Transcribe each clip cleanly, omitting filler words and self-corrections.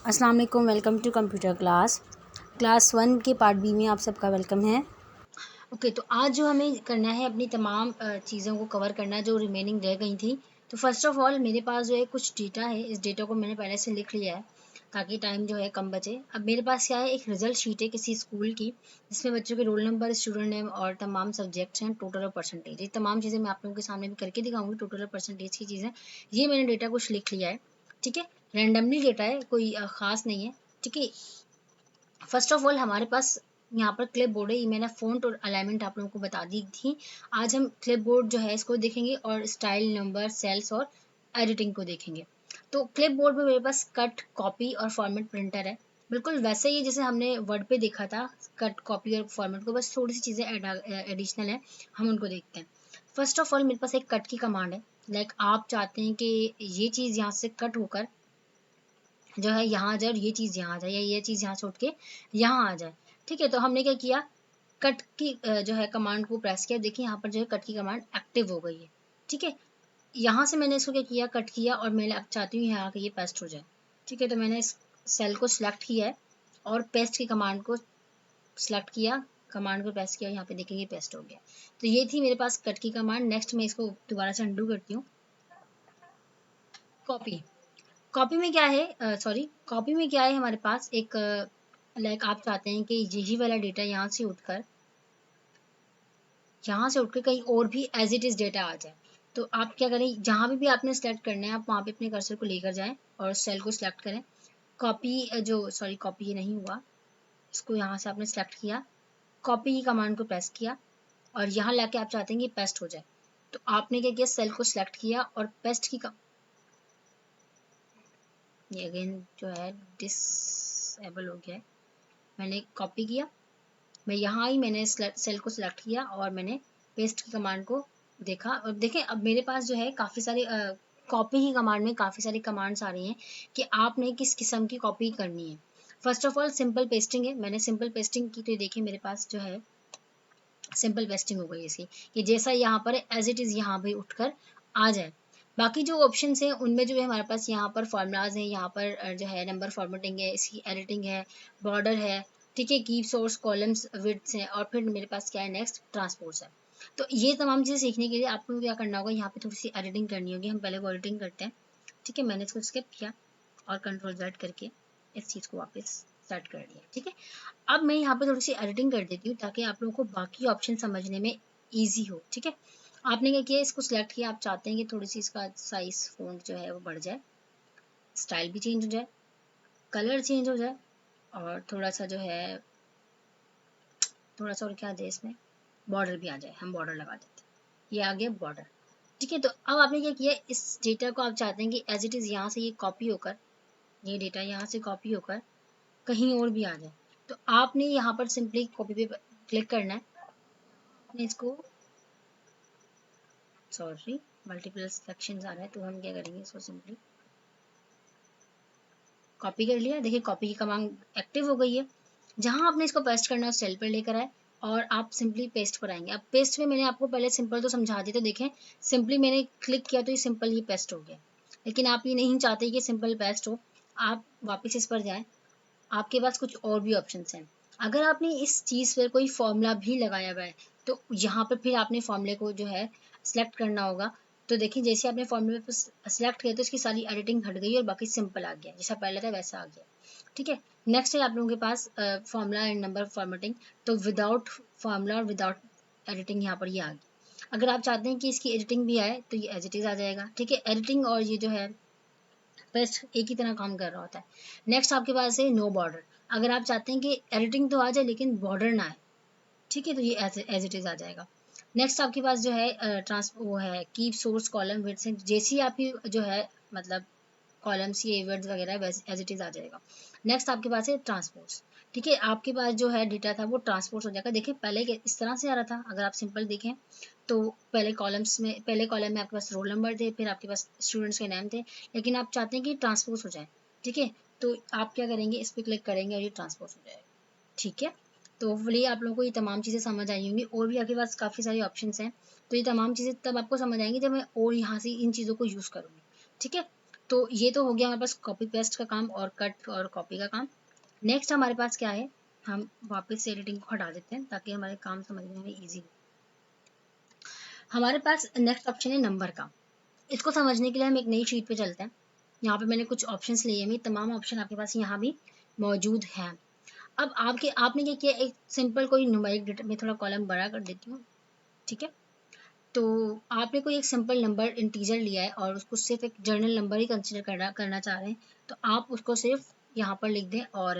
अस्सलाम वालेकुम। Welcome to computer class 1 के पार्ट बी में आप सबका वेलकम है। ओके, तो आज जो हमें करना है अपनी तमाम चीज़ों को कवर करना जो रिमेनिंग रह गई थी। तो फर्स्ट ऑफ ऑल मेरे पास जो है कुछ डेटा है, इस डेटा को मैंने पहले से लिख लिया है ताकि टाइम जो है कम बचे। अब मेरे पास क्या है, एक रिजल्ट शीट है किसी स्कूल की जिसमें बच्चों के रोल नंबर, स्टूडेंट नेम और तमाम सब्जेक्ट्स हैं, टोटल और परसेंटेज। ये तमाम चीज़ें मैं आप लोगों के सामने भी करके दिखाऊंगी, टोटल और परसेंटेज की चीज़ें। ये मैंने डेटा कुछ लिख लिया है, ठीक है। रैंडमली डेटा है, कोई ख़ास नहीं है, ठीक है। फर्स्ट ऑफ ऑल हमारे पास यहाँ पर क्लिप बोर्ड है, ये मैंने फ़ॉन्ट और अलाइनमेंट आप लोगों को बता दी थी। आज हम क्लिप बोर्ड जो है इसको देखेंगे और स्टाइल, नंबर, सेल्स और एडिटिंग को देखेंगे। तो क्लिप बोर्ड में मेरे पास कट, कॉपी और फॉर्मेट प्रिंटर है। बिल्कुल वैसे ही जैसे हमने वर्ड पे देखा था, कट, कॉपी और फॉर्मेट को, बस थोड़ी सी चीज़ें एडिशनल है, हम उनको देखते हैं। फर्स्ट ऑफ ऑल मेरे पास एक कट की कमांड है। लाइक आप चाहते हैं कि ये चीज़ यहाँ से कट होकर जो है यहाँ आ जाए और ये चीज़ यहाँ आ जाए, या ये चीज़ यहाँ से उठ के यहाँ आ जाए, ठीक है। तो हमने क्या किया, कट की जो है कमांड को प्रेस किया। देखिए यहाँ पर जो है कट की कमांड एक्टिव हो गई है, ठीक है। यहाँ से मैंने इसको क्या किया, कट किया और मैं अब चाहती हूँ यहाँ आके ये पेस्ट हो जाए, ठीक है। तो मैंने इस सेल को सिलेक्ट किया है और पेस्ट की कमांड को सिलेक्ट किया, कमांड को प्रेस किया, यहाँ पे देखेंगे पेस्ट हो गया। तो ये थी मेरे पास कट की कमांड। नेक्स्ट मैं इसको दोबारा से अंडू करती हूँ। कॉपी, कॉपी में क्या है, कॉपी में क्या है, हमारे पास एक लाइक आप चाहते हैं कि यही वाला डेटा यहाँ से उठकर कहीं और भी एज इट इज़ डेटा आ जाए। तो आप क्या करें, जहाँ भी आपने सेलेक्ट करना है आप वहाँ पे अपने कर्सर को लेकर जाएं और सेल को सिलेक्ट करें। कॉपी कॉपी ये नहीं हुआ, इसको यहाँ से आपने सेलेक्ट किया, कॉपी की कमांड को प्रेस किया और यहाँ लाके आप चाहते हैं कि पेस्ट हो जाए। तो आपने क्या किया, सेल को सिलेक्ट किया और पेस्ट की ये अगेन जो है डिसेबल हो गया है। मैंने कॉपी किया, मैं यहाँ आई, मैंने सेल को सिलेक्ट किया और मैंने पेस्ट की कमांड को देखा और देखें अब मेरे पास जो है काफ़ी सारी कॉपी की कमांड में काफ़ी सारी कमांड्स आ रही हैं कि आपने किस किस्म की कॉपी करनी है। First of all simple pasting है, मैंने सिंपल पेस्टिंग की। तो देखिए मेरे पास जो है सिंपल पेस्टिंग हो गई इसकी, कि जैसा यहाँ पर एज इट इज़ यहाँ भी उठकर आ जाए। बाकी जो ऑप्शंस हैं उनमें जो है हमारे पास यहाँ पर फार्मूलाज हैं, यहाँ पर जो है नंबर फॉर्मेटिंग है, इसकी एडिटिंग है, बॉर्डर है, ठीक है, की सोर्स, कॉलम्स, विड्थ्स हैं और फिर मेरे पास क्या है, नेक्स्ट ट्रांसपोर्ट्स है। तो ये तमाम चीज़ें सीखने के लिए आपको क्या करना होगा, यहाँ पे थोड़ी सी एडिटिंग करनी होगी। हम पहले वो एडिटिंग करते हैं, ठीक है। मैंने इसको स्किप किया और कंट्रोल Z करके इस चीज़ को वापस सेट कर दिया, ठीक है। अब मैं यहाँ पे थोड़ी सी एडिटिंग कर देती हूँ ताकि आप लोगों को बाकी ऑप्शन समझने में ईजी हो, ठीक है। आपने क्या किया, इसको सिलेक्ट किया, आप चाहते हैं कि थोड़ी सी इसका साइज, फॉन्ट जो है वो बढ़ जाए, स्टाइल भी चेंज हो जाए, कलर चेंज हो जाए और थोड़ा सा जो है थोड़ा सा और क्या दे इसमें, बॉर्डर भी आ जाए। हम बॉर्डर लगा देते हैं, ये आ गया बॉर्डर, ठीक है। तो अब आपने क्या किया, इस डेटा को आप चाहते हैं कि एज इट इज़ यहाँ से ये कॉपी होकर, ये डेटा यहाँ से कॉपी होकर कहीं और भी आ जाए। तो आपने यहाँ पर सिंपली कॉपी पे क्लिक करना है। आपने इसको मल्टीपल सिलेक्शंस आ रहा है, तो हम क्या करेंगे, इसको सिंपली कॉपी कर लिया। देखिए कॉपी की कमांड एक्टिव हो गई है। जहां आपने इसको पेस्ट करना है उस सेल पर लेकर आए और आप सिंपली पेस्ट पर आएंगे। अब पेस्ट में मैंने आपको पहले सिंपल तो समझा दी, तो देखें सिंपली मैंने क्लिक किया तो ये सिंपल ही पेस्ट हो गया। लेकिन आप ये नहीं चाहते कि सिंपल पेस्ट हो, आप वापस इस पर जाएं, आपके पास कुछ और भी ऑप्शंस हैं। अगर आपने इस चीज़ पर कोई फॉर्मूला भी लगाया हुआ है तो यहाँ पर फिर आपने फॉर्मूले को जो है सिलेक्ट करना होगा। तो देखिए जैसे आपने फॉर्मूले पर सिलेक्ट किया तो इसकी सारी एडिटिंग हट गई और बाकी सिंपल आ गया, जैसा पहले था वैसा आ गया, ठीक है। नेक्स्ट है आप लोगों के पास फॉर्मूला एंड नंबर फॉर्मेटिंग। तो विदाउट फार्मूला और विदाउट एडिटिंग यहाँ पर ये आ गई। अगर आप चाहते हैं कि इसकी एडिटिंग भी आए तो ये एज इट इज़ आ जाएगा, ठीक है। एडिटिंग और ये जो है पेस्ट एक ही तरह काम कर रहा होता है। नेक्स्ट आपके पास है नो बॉर्डर। अगर आप चाहते हैं कि एडिटिंग तो आ जाए लेकिन बॉर्डर ना आए, ठीक है, तो ये एज इट इज़ आ जाएगा। नेक्स्ट आपके पास जो है वो है कीप सोर्स कॉलम विड्थ, जैसी आपकी जो है मतलब कॉलम्स ये वर्ड्स वगैरह वैसे एज इट इज़ आ जाएगा। नेक्स्ट आपके पास है ट्रांसपोर्ट्स, ठीक है। आपके पास जो है डेटा था वो ट्रांसपोर्ट हो जाएगा। देखिए पहले इस तरह से आ रहा था, अगर आप सिंपल देखें तो पहले कॉलम में आपके पास रोल नंबर थे, फिर आपके पास स्टूडेंट्स के नाम थे, लेकिन आप चाहते हैं कि ट्रांसपोर्ट हो जाए, ठीक है। तो आप क्या करेंगे, इस पर क्लिक करेंगे और ये ट्रांसपोर्ट हो जाएगा, ठीक है। तो होपफुली आप लोगों को ये तमाम चीज़ें समझ आई होंगी। और भी आपके पास काफ़ी सारी ऑप्शंस हैं, तो ये तमाम चीज़ें तब आपको समझ आएंगी जब मैं और यहाँ से इन चीज़ों को यूज़ करूँगी, ठीक है। तो ये तो हो गया हमारे पास कॉपी पेस्ट का काम और कट और कॉपी का काम। नेक्स्ट हमारे पास क्या है, हम वापस से एडिटिंग को हटा देते हैं ताकि हमारे काम समझने में ईजी हो। हमारे पास नेक्स्ट ऑप्शन है नंबर का। इसको समझने के लिए हम एक नई शीट पे चलते हैं। यहाँ पे मैंने कुछ ऑप्शंस लिए हैं, तमाम ऑप्शन आपके पास यहाँ भी मौजूद हैं। अब आपने क्या किया, एक सिंपल कोई न्यूमेरिक डेटा में थोड़ा कॉलम बड़ा कर देती हूँ, ठीक है। तो आपने कोई एक सिंपल नंबर इंटीजर लिया है और उसको सिर्फ एक जर्नल नंबर ही कंसिडर करना चाह रहे हैं, तो आप उसको सिर्फ यहाँ पर लिख दें और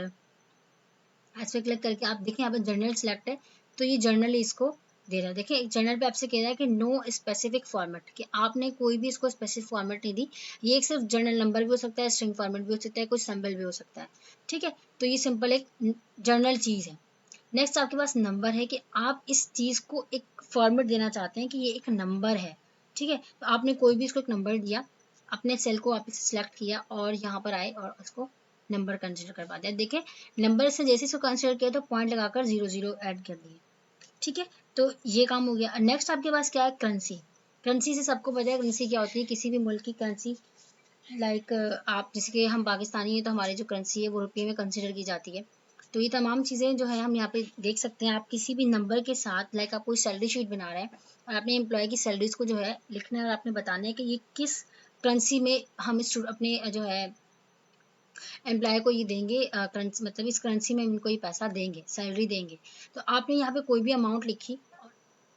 एस पे क्लिक करके आप देखें यहाँ पे जर्नल सिलेक्ट है, तो ये जर्नल इसको दे रहा है। देखिए एक जर्नल पे आपसे कह रहा है कि नो स्पेसिफिक फॉर्मेट, कि आपने कोई भी इसको स्पेसिफिक फॉर्मेट नहीं दी। ये एक सिर्फ जर्नल नंबर भी हो सकता है, स्ट्रिंग फॉर्मेट भी हो सकता है, कुछ सिंबल भी हो सकता है, ठीक है। तो ये सिंपल एक जर्नल चीज़ है। नेक्स्ट आपके पास नंबर है कि आप इस चीज़ को एक फॉर्मेट देना चाहते हैं कि ये एक नंबर है, ठीक है। तो आपने कोई भी इसको एक नंबर दिया, अपने सेल को वापस सेलेक्ट किया और यहाँ पर आए और उसको नंबर कंसिडर करवा दिया। देखें नंबर से जैसे इसको कंसिडर किया तो पॉइंट लगाकर 0 0 ऐड कर दिए, ठीक है। तो ये काम हो गया। नेक्स्ट आपके पास क्या है, करेंसी। करेंसी से सबको पता है करेंसी क्या होती है, किसी भी मुल्क की करेंसी। लाइक आप जैसे कि हम पाकिस्तानी हैं तो हमारी जो करेंसी है वो रुपये में कंसिडर की जाती है। तो ये तमाम चीज़ें जो है हम यहाँ पे देख सकते हैं। आप किसी भी नंबर के साथ, लाइक आप कोई सैलरी शीट बना रहे हैं और आपने एम्प्लॉय की सैलरीज को जो है लिखना है और आपने बताना है कि ये किस करेंसी में हम इस अपने जो है एम्प्लॉय को ये देंगे, करेंसी मतलब इस करेंसी में इनको ये पैसा देंगे, सैलरी देंगे। तो आपने यहाँ पे कोई भी अमाउंट लिखी,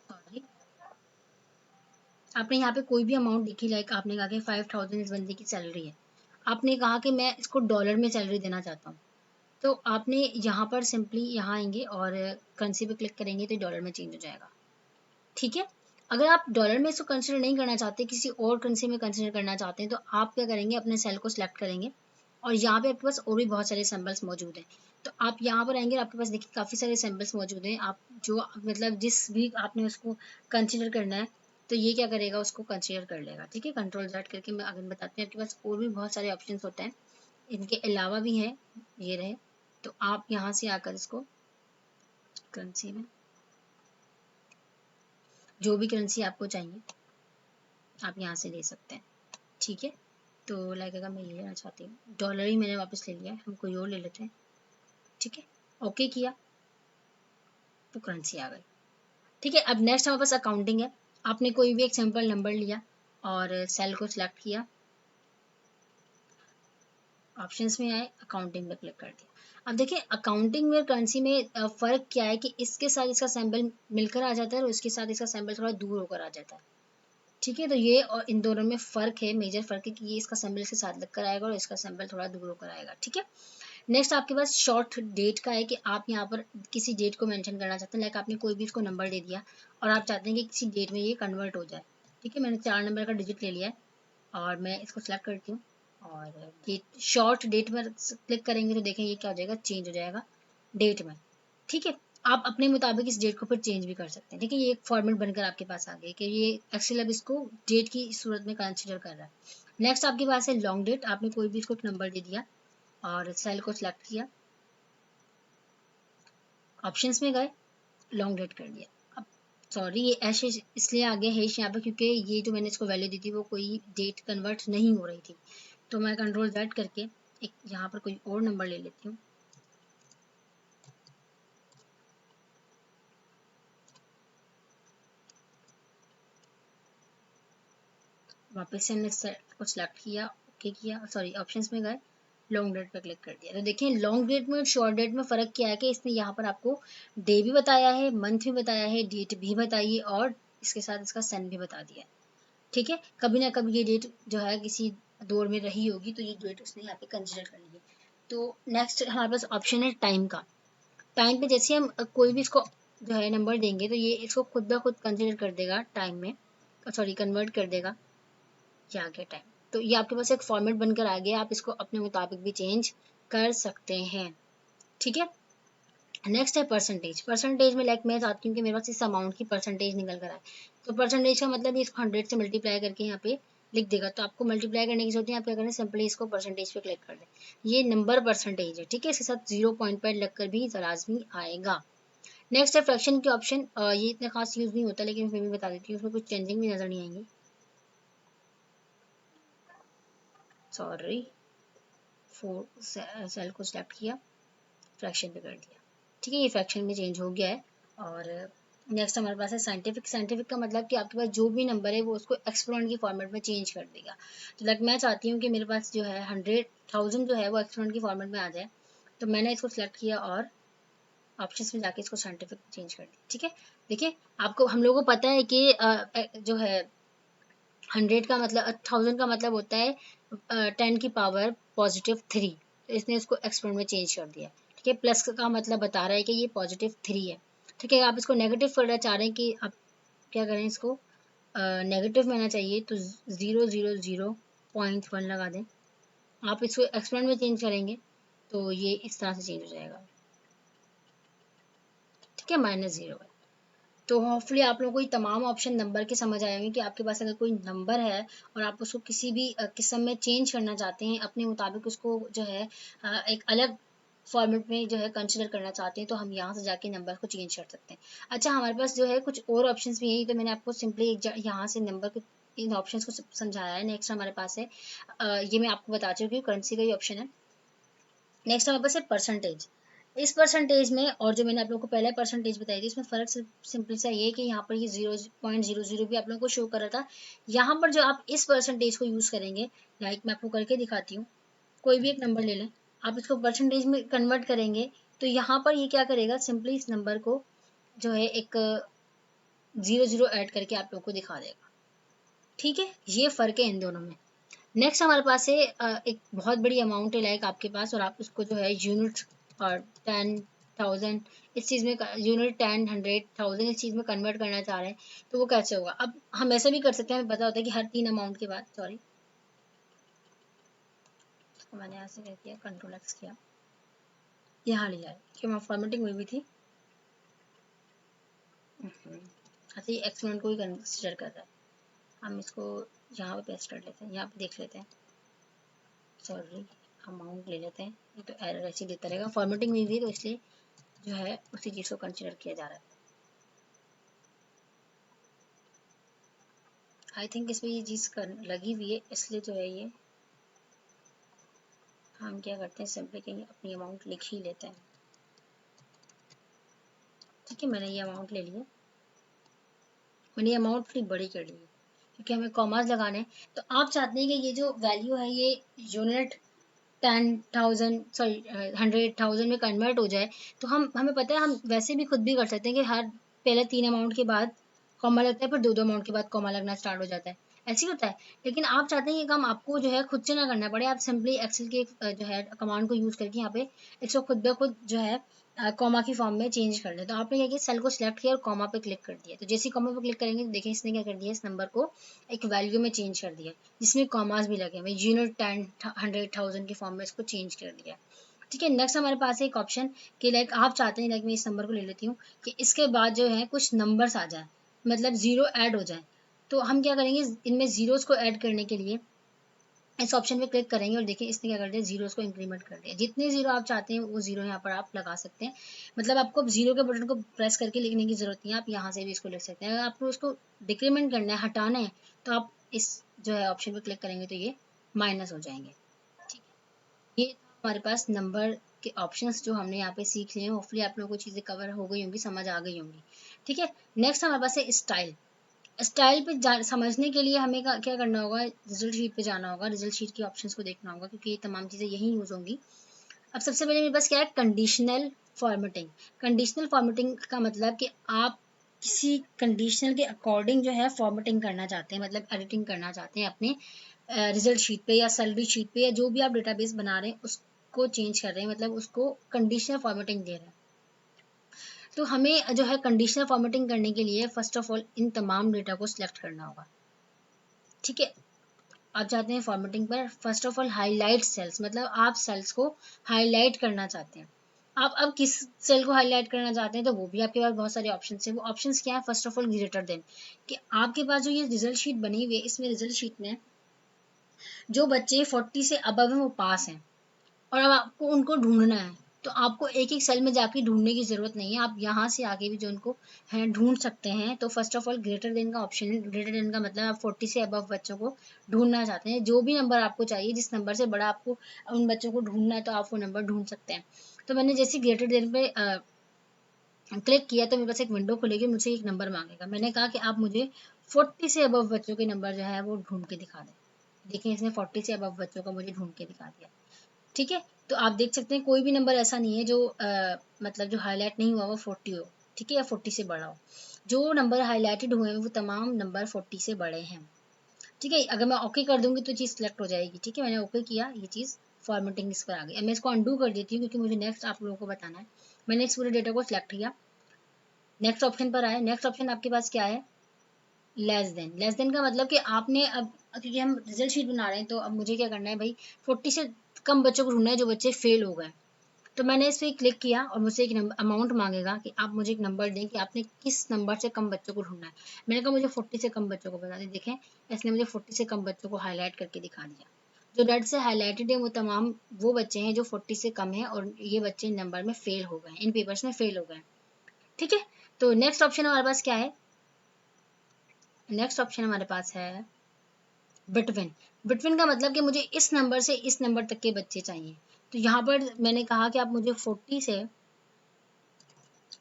सॉरी, आपने यहाँ पे कोई भी अमाउंट लिखी, लाइक आपने कहा कि 5000 इस बंदे की सैलरी है। आपने कहा कि मैं इसको डॉलर में सैलरी देना चाहता हूँ, तो आपने यहाँ पर सिंपली यहाँ आएंगे और करेंसी पे क्लिक करेंगे तो डॉलर में चेंज हो जाएगा, ठीक है। अगर आप डॉलर में इसको कंसिडर नहीं करना चाहते, किसी और करेंसी में कंसिडर करना चाहते हैं, तो आप क्या करेंगे, अपने सेल को सिलेक्ट करेंगे और यहाँ पे आपके पास और भी बहुत सारे सिंबल्स मौजूद हैं। तो आप यहाँ पर आएंगे, आपके पास देखिए काफ़ी सारे सिंबल्स मौजूद हैं। आप जो मतलब जिस भी आपने उसको कंसिडर करना है, तो ये क्या करेगा, उसको कंसिडर कर लेगा, ठीक है। कंट्रोल Z करके मैं आगे बताते हैं। आपके पास और भी बहुत सारे ऑप्शन होते हैं, इनके अलावा भी हैं, ये रहे। तो आप यहाँ से आकर इसको करेंसी में जो भी करेंसी आपको चाहिए आप यहाँ से ले सकते हैं, ठीक है। तो लाइक अगर मैं ये लेना चाहती हूँ, डॉलर ही मैंने वापस ले लिया है, हम कोई और ले लेते हैं, ठीक है। ओके किया तो करेंसी आ गई, ठीक है। अब नेक्स्ट हमारे पास अकाउंटिंग है। आपने कोई भी एक सिंपल नंबर लिया और सेल को सिलेक्ट किया, ऑप्शंस में आए, अकाउंटिंग में क्लिक कर दिया। अब देखिए अकाउंटिंग में करेंसी में फ़र्क क्या है कि इसके साथ इसका सिंबल मिलकर आ जाता है और इसके साथ इसका सिंबल थोड़ा दूर होकर आ जाता है, ठीक है। तो ये और इन दोनों में फ़र्क है, मेजर फ़र्क है कि ये इसका सिंबल इसके साथ लगकर आएगा और इसका सिंबल थोड़ा दूर होकर आएगा, ठीक है। नेक्स्ट आपके पास शॉर्ट डेट का है कि आप यहाँ पर किसी डेट को मेंशन करना चाहते हैं। लाइक आपने कोई भी इसको नंबर दे दिया और आप चाहते हैं कि किसी डेट में ये कन्वर्ट हो जाए, ठीक है। मैंने 4 नंबर का डिजिट ले लिया है और मैं इसको सिलेक्ट करती हूँ और डेट, शॉर्ट डेट पर क्लिक करेंगे तो देखें ये क्या हो जाएगा, चेंज हो जाएगा डेट में, ठीक है। आप अपने मुताबिक इस डेट को फिर चेंज भी कर सकते हैं, ठीक है। ये एक फॉर्मेट बनकर आपके पास आ गया कि ये एक्सेल अब इसको डेट की सूरत में कंसिडर कर रहा है। नेक्स्ट आपके पास है लॉन्ग डेट। आपने कोई भी इसको एक नंबर दे दिया और सेल को सिलेक्ट किया, ऑप्शंस में गए, लॉन्ग डेट कर दिया। अब सॉरी ये ऐश इसलिए आ गया हैश यहाँ पे क्योंकि ये जो मैंने इसको वैल्यू दी थी वो कोई डेट कन्वर्ट नहीं हो रही थी। तो मैं कंट्रोल Z करके एक यहाँ पर कोई और नंबर ले लेती हूँ, वापस से हमने सेट को सिलेक्ट किया, ओके किया, सॉरी ऑप्शंस में गए, लॉन्ग डेट पर क्लिक कर दिया। तो देखिए लॉन्ग डेट में और शॉर्ट डेट में फ़र्क क्या है कि इसने यहाँ पर आपको डे भी बताया है, मंथ भी बताया है, डेट भी बताई है और इसके साथ इसका सन भी बता दिया है, ठीक है। कभी ना कभी ये डेट जो है किसी दौर में रही होगी तो ये डेट उसने यहाँ पे कंसिडर कर ली है। तो नेक्स्ट हमारे पास ऑप्शन है टाइम का। टाइम पे जैसे हम कोई भी इसको जो है नंबर देंगे तो ये इसको खुद ब खुद कंसिडर कर देगा टाइम में, सॉरी कन्वर्ट कर देगा, ये आ गया टाइम। तो ये आपके पास एक फॉर्मेट बनकर आ गया, आप इसको अपने मुताबिक भी चेंज कर सकते हैं, ठीक है। नेक्स्ट है परसेंटेज। परसेंटेज में लाइक मैं चाहती हूँ कि मेरे पास इस अमाउंट की परसेंटेज निकल कर आए। तो परसेंटेज का मतलब ये इसको 100 से मल्टीप्लाई करके यहाँ पे लिख देगा। तो आपको मल्टीप्लाई करने की जरूरत है, आप क्या करें, सिंपली इसको परसेंटेज पे क्लिक कर दें। ये नंबर परसेंटेज है, ठीक है। इसके साथ 0 पॉइंट पर लगकर भी लाजमी आएगा। नेक्स्ट है फ्रैक्शन के ऑप्शन। ये इतना खास यूज नहीं होता लेकिन फिर भी बता देती हूँ, उसमें कुछ चेंजिंग भी नजर नहीं आएंगी। सॉरी 4 सेल को सिलेक्ट किया, फ्रैक्शन पे कर दिया। ठीक है, ये फ्रैक्शन में चेंज हो गया है। और नेक्स्ट हमारे पास है साइंटिफिक। साइंटिफिक का मतलब कि आपके पास जो भी नंबर है वो उसको एक्सपोनेंट की फॉर्मेट में चेंज कर देगा। तो लाइक मैं चाहती हूँ कि मेरे पास जो है 100,000 जो है वो एक्सपोनेंट की फॉर्मेट में आ जाए, तो मैंने इसको सिलेक्ट किया और ऑप्शंस में जाके इसको साइंटिफिक चेंज कर दिया। ठीक है, देखिए आपको, हम लोगों को पता है कि जो है 100 का मतलब 1000 का मतलब होता है 10 की पावर +3, तो इसने इसको एक्सपोनेंट में चेंज कर दिया। ठीक है, प्लस का मतलब बता रहा है कि ये +3 है। ठीक है, आप इसको नेगेटिव करना चाह रहे हैं कि आप क्या करें, इसको नेगेटिव में आना चाहिए, तो 000.1 लगा दें। आप इसको एक्सपोनेंट में चेंज करेंगे तो ये इस तरह से चेंज हो जाएगा। ठीक है, -0 है। तो होपफुली आप लोगों को ये तमाम ऑप्शन नंबर के समझ आए होंगे कि आपके पास अगर कोई नंबर है और आप उसको किसी भी किस्म में चेंज करना चाहते हैं, अपने मुताबिक उसको जो है एक अलग फॉर्मेट में जो है कंसिडर करना चाहते हैं, तो हम यहाँ से जाके नंबर को चेंज कर सकते हैं। अच्छा, हमारे पास जो है कुछ और ऑप्शंस भी हैं, तो मैंने आपको सिंपली यहाँ से नंबर को, इन ऑप्शंस को समझाया है। नेक्स्ट हमारे पास है ये मैं आपको बता चुकी हूँ, करेंसी का ही ऑप्शन है। नेक्स्ट हमारे पास है परसेंटेज। इस परसेंटेज में, और जो मैंने आप लोगों को पहले परसेंटेज बताई थी, इसमें फ़र्क सिंपल सा ये है कि यहाँ पर ये 0.00 भी आप लोगों को शो कर रहा था। यहाँ पर जो आप इस परसेंटेज को यूज़ करेंगे, लाइक मैं आपको करके दिखाती हूँ, कोई भी एक नंबर ले लें, आप इसको परसेंटेज में कन्वर्ट करेंगे, तो यहाँ पर ये क्या करेगा, सिंपली इस नंबर को जो है एक 0 ऐड करके आप लोग को दिखा देगा। ठीक है, ये फ़र्क है इन दोनों में। नेक्स्ट हमारे पास है एक बहुत बड़ी अमाउंट है लाइक आपके पास, और आप उसको जो है यूनिट और 10,000 इस चीज़ में, यूनिट 10, 100,000 इस चीज़ में कन्वर्ट करना चाह रहे हैं, तो वो कैसे होगा। अब हम ऐसे भी कर सकते हैं, हमें पता होता है कि हर 3 अमाउंट के बाद, सॉरी मैंने यहाँ से क्या किया, Ctrl+X किया, यहाँ लिया है कि वहाँ फॉर्मेटिंग हुई भी थी। अच्छा, ये एक्सपोनेंट को ही कंसिडर कर रहा है, हम इसको यहाँ पे पेस्ट कर लेते हैं, यहाँ पे देख लेते हैं, सॉरी अमाउंट ले लेते हैं, ये तो एरर ऐसे ही देता रहेगा, फॉर्मेटिंग में भी, तो इसलिए जो है उसी चीज़ को कंसिडर किया जा रहा है। आई थिंक इसमें ये चीज़ लगी हुई है, इसलिए जो है ये हम क्या करते हैं, सिंपली कहीं अपनी अमाउंट लिख ही लेते हैं। ठीक है, मैंने ये अमाउंट ले लिया, मैंने ये अमाउंट थोड़ी बड़ी कर ली है क्योंकि हमें कॉमास लगाने हैं। तो आप चाहते हैं कि ये जो वैल्यू है ये यूनिट 10,000 सॉरी 100,000 में कन्वर्ट हो जाए, तो हमें पता है, हम वैसे भी खुद भी कर सकते हैं कि हर पहले 3 अमाउंट के बाद कॉमा लगता है, फिर 2 अमाउंट के बाद कॉमा लगना स्टार्ट हो जाता है, ऐसे ही होता है। लेकिन आप चाहते हैं ये काम आपको जो है खुद से ना करना पड़े, आप सिंपली एक्सेल के जो है कमांड को यूज़ करके यहाँ पे इसको खुद ब खुद जो है कॉमा की फॉर्म में चेंज कर ले। तो आपने क्या किया, सेल को सिलेक्ट किया और कॉमा पे क्लिक कर दिया, तो जैसे ही कॉमा पे क्लिक करेंगे तो देखिए इसने क्या कर दिया, इस नंबर को एक वैल्यू में चेंज कर दिया जिसमें कॉमास भी लगे हुए, यूनिट 10, 100,000 की फॉर्म में इसको चेंज कर दिया। ठीक है, नेक्स्ट हमारे पास है एक ऑप्शन कि लाइक आप चाहते हैं, लाइक मैं इस नंबर को ले लेती हूँ, कि इसके बाद जो है कुछ नंबर्स आ जाए, मतलब जीरो ऐड हो जाए। तो हम क्या करेंगे, इनमें जीरोस को ऐड करने के लिए इस ऑप्शन पे क्लिक करेंगे, और देखिए इसने क्या कर दिया, जीरोस को इंक्रीमेंट कर दिया। जितने जीरो आप चाहते हैं वो जीरो यहाँ पर आप लगा सकते हैं, मतलब आपको जीरो के बटन को प्रेस करके लिखने की जरूरत नहीं है, आप यहाँ से भी इसको लिख सकते हैं। अगर आपको उसको डिक्रीमेंट करना है, हटाना है, तो आप इस जो है ऑप्शन पे क्लिक करेंगे तो ये माइनस हो जाएंगे। ठीक है, ये हमारे पास नंबर के ऑप्शंस जो हमने यहाँ पे सीख लिए हैं। होपफुली आप लोगों को चीज़ें कवर हो गई होंगी, समझ आ गई होंगी। ठीक है, नेक्स्ट हमारे पास है स्टाइल। स्टाइल पे समझने के लिए हमें क्या करना होगा, रिजल्ट शीट पे जाना होगा, रिजल्ट शीट के ऑप्शंस को देखना होगा, क्योंकि ये तमाम चीज़ें यही यूज़ होंगी। अब सबसे पहले मेरे पास क्या है, कंडीशनल फॉर्मेटिंग। कंडीशनल फॉर्मेटिंग का मतलब कि आप किसी कंडीशनल के अकॉर्डिंग जो है फॉर्मेटिंग करना चाहते हैं, मतलब एडिटिंग करना चाहते हैं अपने रिजल्ट शीट पे या सैलरी शीट पे, या जो भी आप डेटाबेस बना रहे हैं उसको चेंज कर रहे हैं, मतलब उसको कंडीशनल फॉर्मेटिंग दे रहे हैं। तो हमें जो है कंडीशनल फॉर्मेटिंग करने के लिए फर्स्ट ऑफ ऑल इन तमाम डेटा को सिलेक्ट करना होगा। ठीक है, आप जाते हैं फॉर्मेटिंग पर, first of all highlight cells, मतलब आप सेल्स को हाईलाइट करना चाहते हैं। आप अब किस सेल को हाईलाइट करना चाहते हैं, तो वो भी आपके पास बहुत सारे ऑप्शंस हैं। वो ऑप्शंस क्या है, first of all greater than, कि आपके पास जो ये रिजल्ट शीट बनी हुई है, इसमें रिजल्ट शीट में जो बच्चे 40 से अबव हैं वो पास हैं, और अब आपको उनको ढूंढना है। तो आपको एक एक सेल में जाके ढूंढने की ज़रूरत नहीं है, आप यहाँ से आगे भी जो उनको हैं ढूंढ सकते हैं। तो first of all greater than का ऑप्शन है, ग्रेटर देन का मतलब आप 40 से अबव बच्चों को ढूंढना चाहते हैं। जो भी नंबर आपको चाहिए, जिस नंबर से बड़ा आपको उन बच्चों को ढूंढना है, तो आप वो नंबर ढूंढ सकते हैं। तो मैंने जैसे ग्रेटर देन पे क्लिक किया तो मेरे पास एक विंडो खुलेगी, मुझे एक नंबर मांगेगा। मैंने कहा कि आप मुझे 40 से अबव बच्चों के नंबर जो है वो ढूंढ के दिखा दें। देखिए इसने 40 से अबव बच्चों का मुझे ढूंढ के दिखा दिया। ठीक है, तो आप देख सकते हैं कोई भी नंबर ऐसा नहीं है जो मतलब जो हाईलाइट नहीं हुआ वो 40 हो, ठीक है, या 40 से बड़ा हो। जो नंबर हाईलाइटेड हुए हैं वो तमाम नंबर 40 से बड़े हैं। ठीक है, अगर मैं ओके कर दूंगी तो चीज़ सिलेक्ट हो जाएगी। ठीक है, मैंने ओके किया, ये चीज़ फॉर्मेटिंग इस पर आ गई। अब मैं इसको अंडू कर देती हूँ क्योंकि मुझे नेक्स्ट आप लोगों को बताना है। मैंने इस पूरे डेटा को सिलेक्ट किया, नेक्स्ट ऑप्शन पर आए। नेक्स्ट ऑप्शन आपके पास क्या है, लेस देन। लेस देन का मतलब कि आपने अब, क्योंकि हम रिजल्ट शीट बना रहे हैं, तो अब मुझे क्या करना है भाई, 40 से कम बच्चों को ढूंढना है जो बच्चे फेल हो गए। तो मैंने इस पर क्लिक किया और मुझसे एक नंबर अमाउंट मांगेगा कि आप मुझे एक नंबर दें कि आपने किस नंबर से कम बच्चों को ढूंढना है। मैंने कहा मुझे 40 से कम बच्चों को बता दें। देखें इसने मुझे 40 से कम बच्चों को हाईलाइट करके दिखा दिया। जो रेड से हाईलाइटेड है वो तमाम वो बच्चे हैं जो 40 से कम हैं और ये बच्चे नंबर में फेल हो गए, इन पेपर्स में फेल हो गए। ठीक है, तो नेक्स्ट ऑप्शन हमारे पास क्या है, नेक्स्ट ऑप्शन हमारे पास है बिटवीन। बिटवीन का मतलब कि मुझे इस नंबर से इस नंबर तक के बच्चे चाहिए। तो यहाँ पर मैंने कहा कि आप मुझे 40 से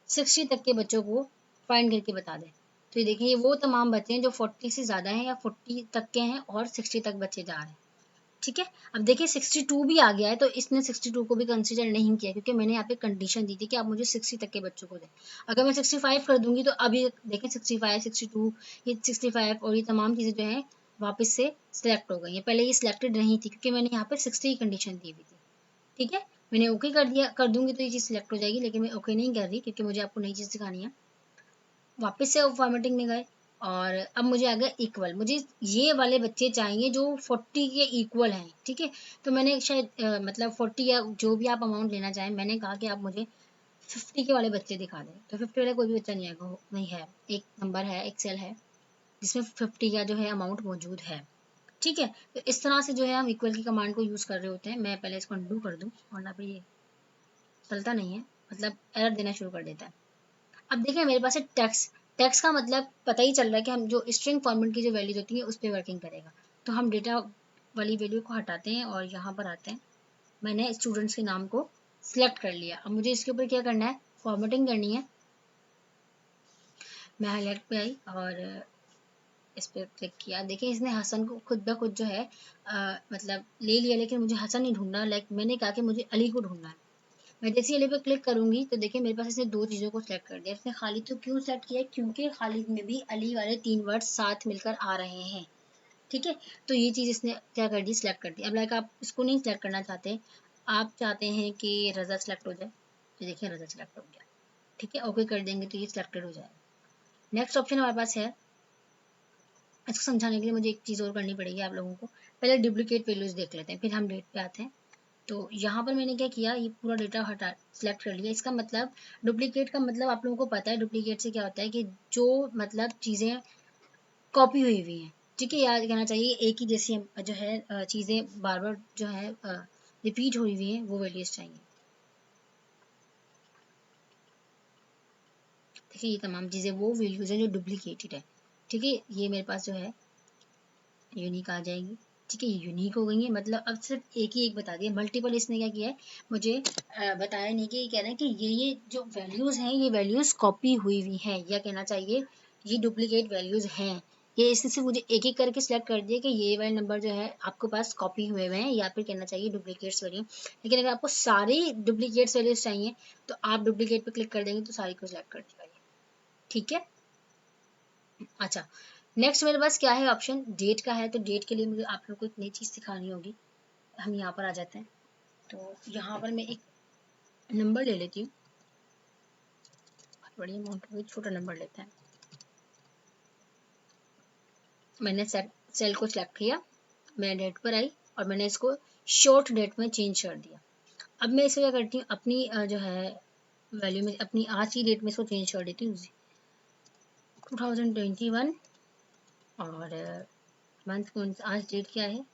60 तक के बच्चों को फाइंड करके बता दें। तो ये देखिए, ये वो तमाम बच्चे हैं जो 40 से ज़्यादा हैं या 40 तक के हैं और 60 तक बच्चे जा रहे हैं। ठीक है, अब देखिए 62 भी आ गया है, तो इसने 62 को भी कंसीडर नहीं किया क्योंकि मैंने यहाँ पे कंडीशन दी थी कि आप मुझे 60 तक के बच्चों को दें। अगर मैं 65 कर दूंगी तो अभी देखें 65, 62, ये 65 और ये तमाम चीज़ें जो हैं वापस से सिलेक्ट हो गई हैं। पहले ये सिलेक्टेड नहीं थी क्योंकि मैंने यहाँ पे 60 की कंडीशन दी हुई थी। ठीक है, मैंने ओके कर दिया, कर दूंगी तो ये चीज़ सिलेक्ट हो जाएगी, लेकिन मैं ओके नहीं कर रही क्योंकि मुझे आपको नई चीज़ सिखानी है। वापस से फॉर्मेटिंग में गए और अब मुझे आ गया इक्वल। मुझे ये वाले बच्चे चाहिए जो 40 के इक्वल हैं। ठीक है, तो मैंने शायद मतलब 40 या जो भी आप अमाउंट लेना चाहें, मैंने कहा कि आप मुझे 50 के वाले बच्चे दिखा दें। तो 50 वाला कोई भी बच्चा नहीं आएगा, नहीं है, एक नंबर है, एक सेल है जिसमें 50 का जो है अमाउंट मौजूद है। ठीक है, तो इस तरह से जो है हम इक्वल की कमांड को यूज़ कर रहे होते हैं। मैं पहले इसको अंडू कर दूँ वरना फिर ये चलता नहीं है, मतलब एरर देना शुरू कर देता है। अब देखिए मेरे पास है टेक्स्ट। टेक्स्ट का मतलब पता ही चल रहा है कि हम जो स्ट्रिंग फॉर्मेट की जो वैल्यूज होती है उस पर वर्किंग करेगा। तो हम डेटा वाली वैल्यू को हटाते हैं और यहाँ पर आते हैं। मैंने स्टूडेंट्स के नाम को सिलेक्ट कर लिया। अब मुझे इसके ऊपर क्या करना है, फॉर्मेटिंग करनी है। मैं हाईलाइट पे आई और इस पर क्लिक किया। देखिए इसने हसन को खुद ब खुद जो है मतलब ले लिया, लेकिन मुझे हसन नहीं ढूंढना। लाइक मैंने कहा कि मुझे अली को ढूंढना है। मैं जैसे अली पे क्लिक करूंगी तो देखिए मेरे पास इसने दो चीज़ों को सिलेक्ट कर दिया। इसने खालिद तो क्यों सिलेक्ट किया, क्योंकि खालिद में भी अली वाले 3 वर्ड साथ मिलकर आ रहे हैं। ठीक है, तो ये चीज़ इसने क्या कर दी, सिलेक्ट कर दी। अब लाइक आप इसको नहीं सिलेक्ट करना चाहते, आप चाहते हैं कि रज़ा सिलेक्ट हो जाए, तो देखिए रज़ा सिलेक्ट हो गया। ठीक है, ओके कर देंगे तो ये सिलेक्टेड हो जाएगा। नेक्स्ट ऑप्शन हमारे पास है, इसको समझाने के लिए मुझे एक चीज़ और करनी पड़ेगी आप लोगों को। पहले डुप्लीकेट वैल्यूज़ देख लेते हैं, फिर हम डेट पे आते हैं। तो यहाँ पर मैंने क्या किया, ये पूरा डेटा हटा सिलेक्ट कर लिया। इसका मतलब डुप्लीकेट का मतलब आप लोगों को पता है, डुप्लीकेट से क्या होता है कि जो मतलब चीज़ें कॉपी हुई हुई हैं। ठीक है, याद करना चाहिए, एक ही जैसी जो है चीज़ें बार बार जो है रिपीट हुई हुई हैं वो वैल्यूज चाहिए। देखिए ये तमाम चीज़ें वो वैल्यूज हैं जो डुप्लीकेटेड है। ठीक है, ये मेरे पास जो है यूनिक आ जाएगी। ठीक है, ये यूनिक हो गई है, मतलब अब सिर्फ एक ही एक बता दिया। मल्टीपल इसने क्या किया है, मुझे बताया नहीं। कि ये कह रहा है कि ये जो वैल्यूज़ हैं ये वैल्यूज़ कॉपी हुई हुई हैं, या कहना चाहिए ये डुप्लीकेट वैल्यूज़ हैं। ये इसने सिर्फ मुझे एक एक करके सिलेक्ट कर दिया कि ये वाले नंबर जो है आपके पास कॉपी हुए हुए हैं, या फिर कहना चाहिए डुप्लीकेट्स वैल्यू। लेकिन अगर आपको सारी डुप्लीकेट्स वैल्यूज चाहिए तो आप डुप्लीकेट पे क्लिक कर देंगे तो सारी को सिलेक्ट कर देगा ये। ठीक है, अच्छा, नेक्स्ट मेरे पास क्या है ऑप्शन, डेट का है। तो डेट के लिए मुझे आप लोग को एक नई चीज़ सिखानी होगी। हम यहाँ पर आ जाते हैं। तो यहाँ पर मैं एक नंबर ले लेती हूँ, बड़ी अमाउंट का छोटा नंबर लेते हैं। मैंने सेल को सिलेक्ट किया, मैं डेट पर आई और मैंने इसको शॉर्ट डेट में चेंज कर दिया। अब मैं इसे क्या करती हूँ, अपनी जो है वैल्यू में, अपनी आज की डेट में इसको चेंज कर देती हूँ 2021। और मंथ कौन सा, आज डेट क्या है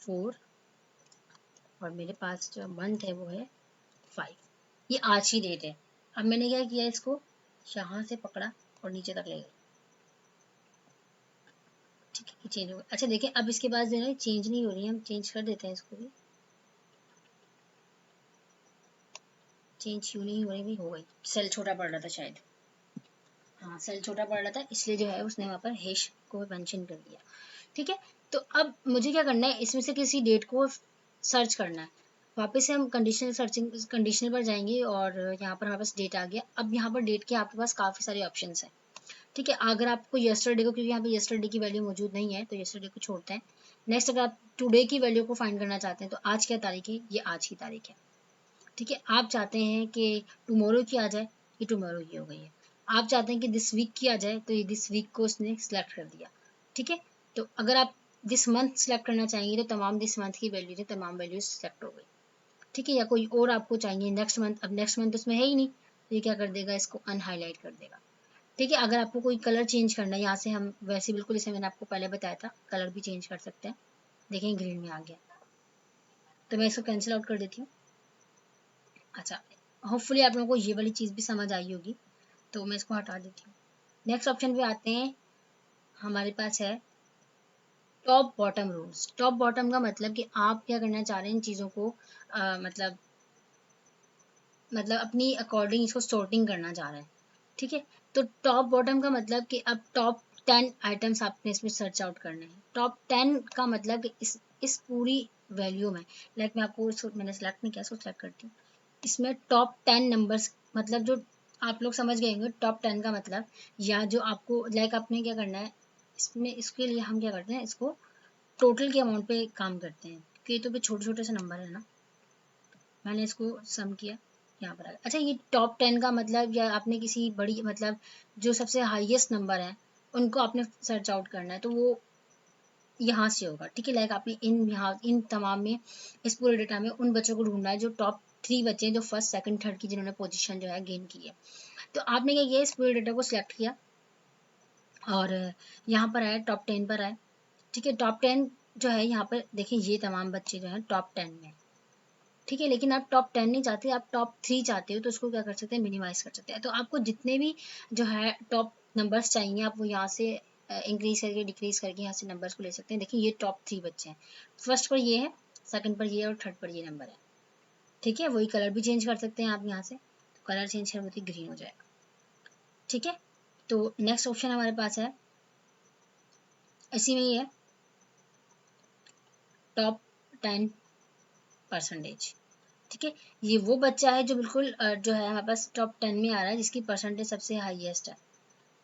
4 और मेरे पास जो मंथ है वो है 5। ये आज की डेट है। अब मैंने क्या किया, इसको यहाँ से पकड़ा और नीचे तक ले गई। ठीक है, चेंज हो गया। अच्छा देखिए, अब इसके बाद जो है चेंज नहीं हो रही है, हम चेंज कर देते हैं इसको भी। चेंज क्यों नहीं हो रही भाई? हो गई, सेल छोटा पड़ रहा था शायद। हाँ, सेल छोटा पड़ रहा था, इसलिए जो है उसने वहाँ पर हैश को मेंशन कर दिया। ठीक है, तो अब मुझे क्या करना है, इसमें से किसी डेट को सर्च करना है। वापस से हम कंडीशनल सर्चिंग कंडीशनल पर जाएंगे और यहाँ पर हमारे पास डेट आ गया। अब यहाँ पर डेट के आपके पास काफ़ी सारे ऑप्शंस हैं। ठीक है, अगर आपको यस्टरडे को, क्योंकि यहाँ पे यस्टरडे की वैल्यू मौजूद नहीं है तो यस्टरडे को छोड़ते हैं। नेक्स्ट, अगर आप टुडे की वैल्यू को फाइंड करना चाहते हैं तो आज क्या तारीख है, ये आज की तारीख है। ठीक है, आप चाहते हैं कि टुमारो की आ जाए, ये टुमारो की हो गई है। आप चाहते हैं कि दिस वीक की आ जाए, तो ये दिस वीक को उसने सिलेक्ट कर दिया। ठीक है, तो अगर आप दिस मंथ सेलेक्ट करना चाहेंगे तो तमाम दिस मंथ की वैल्यू है, तमाम वैल्यू सेलेक्ट हो गई। ठीक है, या कोई और आपको चाहिए नेक्स्ट मंथ, अब नेक्स्ट मंथ उसमें है ही नहीं, तो ये क्या कर देगा, इसको अनहाईलाइट कर देगा। ठीक है, अगर आपको कोई कलर चेंज करना है, यहाँ से हम वैसे बिल्कुल जैसे मैंने आपको पहले बताया था कलर भी चेंज कर सकते हैं। देखें ग्रीन में आ गया, तो मैं इसको कैंसिल आउट कर देती हूँ। अच्छा, होपफुली आप लोगों को ये वाली चीज़ भी समझ आई होगी, तो मैं इसको हटा देती हूँ। नेक्स्ट ऑप्शन पे आते हैं, हमारे पास है top bottom rules. Top bottom का मतलब कि आप क्या करना चाह रहे हैं इन चीज़ों को, मतलब अपनी अकॉर्डिंग इसको सॉर्टिंग करना चाह रहे हैं। ठीक है, तो टॉप बॉटम का मतलब कि अब टॉप 10 आइटम्स आपने इसमें सर्च आउट करने हैं। टॉप 10 का मतलब कि इस पूरी वैल्यू में, लाइक मैं आपको मैंने सेलेक्ट नहीं किया, इसको सेलेक्ट करती हूँ। इसमें टॉप 10 नंबर्स, मतलब जो आप लोग समझ गए होंगे टॉप 10 का मतलब, या जो आपको लाइक आपने क्या करना है इसमें, इसके लिए हम क्या करते हैं, इसको टोटल के अमाउंट पे काम करते हैं, क्योंकि ये तो भी छोटे छोटे से नंबर है ना। मैंने इसको सम किया, यहाँ पर आ गया। अच्छा, ये टॉप 10 का मतलब, या आपने किसी बड़ी मतलब जो सबसे हाईएस्ट नंबर है उनको आपने सर्च आउट करना है, तो वो यहाँ से होगा। ठीक है, लाइक आपने इन तमाम में, इस पूरे डेटा में उन बच्चों को ढूंढना है जो टॉप 3 बच्चे हैं, जो फर्स्ट सेकंड थर्ड की जिन्होंने पोजीशन जो है गेन की है। तो आपने क्या किया, इस पूरे डेटा को सिलेक्ट किया और यहाँ पर आए, टॉप 10 पर आए। ठीक है, टॉप 10 जो है यहाँ पर देखिए, ये तमाम बच्चे जो हैं टॉप 10 में। ठीक है, लेकिन आप टॉप 10 नहीं चाहते, आप टॉप 3 चाहते हो, तो उसको क्या कर सकते हैं, मिनिमाइज कर सकते हैं। तो आपको जितने भी जो है टॉप नंबर्स चाहिए, आप वो यहाँ से इंक्रीज करके डिक्रीज करके यहाँ से नंबर्स को ले सकते हैं। देखिए, ये टॉप 3 बच्चे हैं, फर्स्ट पर ये है, सेकंड पर ये है और थर्ड पर ये नंबर है। ठीक है, वही कलर भी चेंज कर सकते हैं आप यहाँ से, तो कलर चेंज करने ग्रीन हो जाएगा। ठीक है, तो नेक्स्ट ऑप्शन हमारे पास है, इसी में ही है, टॉप 10%। ठीक है, ये वो बच्चा है जो बिल्कुल जो है हमारे पास टॉप 10 में आ रहा है, जिसकी परसेंटेज सबसे हाईएस्ट है।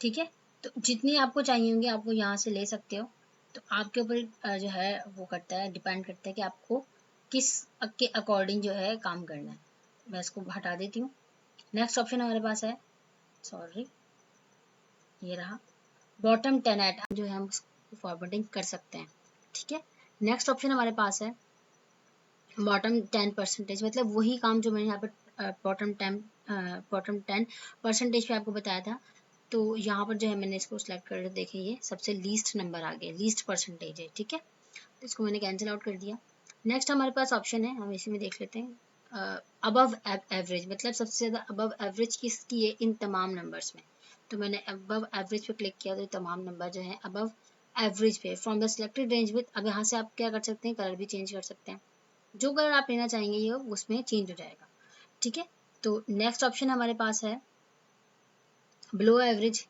ठीक है, तो जितनी आपको चाहिए होंगे आप वो यहाँ से ले सकते हो। तो आपके ऊपर जो है वो करता है, डिपेंड करता है कि आपको किस के अकॉर्डिंग जो है काम करना है। मैं इसको हटा देती हूँ। नेक्स्ट ऑप्शन हमारे पास है, सॉरी ये रहा, बॉटम 10 आइटम जो है हम फॉरवर्डिंग कर सकते हैं। ठीक है, नेक्स्ट ऑप्शन हमारे पास है बॉटम 10%, मतलब वही काम जो मैंने यहाँ पर बॉटम 10% पे आपको बताया था। तो यहाँ पर जो है मैंने इसको सिलेक्ट कर देखिए, ये सबसे लीस्ट नंबर आ गया, लीस्ट परसेंटेज है। ठीक है, तो इसको मैंने कैंसिल आउट कर दिया। नेक्स्ट हमारे पास ऑप्शन है, हम इसी में देख लेते हैं, अबव एवरेज, मतलब सबसे ज़्यादा अबव एवरेज किसकी है इन तमाम नंबर्स में। तो मैंने अबव एवरेज पे क्लिक किया, तो तमाम नंबर जो है अबव एवरेज पे from the selected range with, अब यहाँ से आप क्या कर सकते हैं, कलर भी चेंज कर सकते हैं, जो कलर आप लेना चाहेंगे ये उसमें चेंज हो जाएगा। ठीक है, तो नेक्स्ट ऑप्शन हमारे पास है बिलो एवरेज,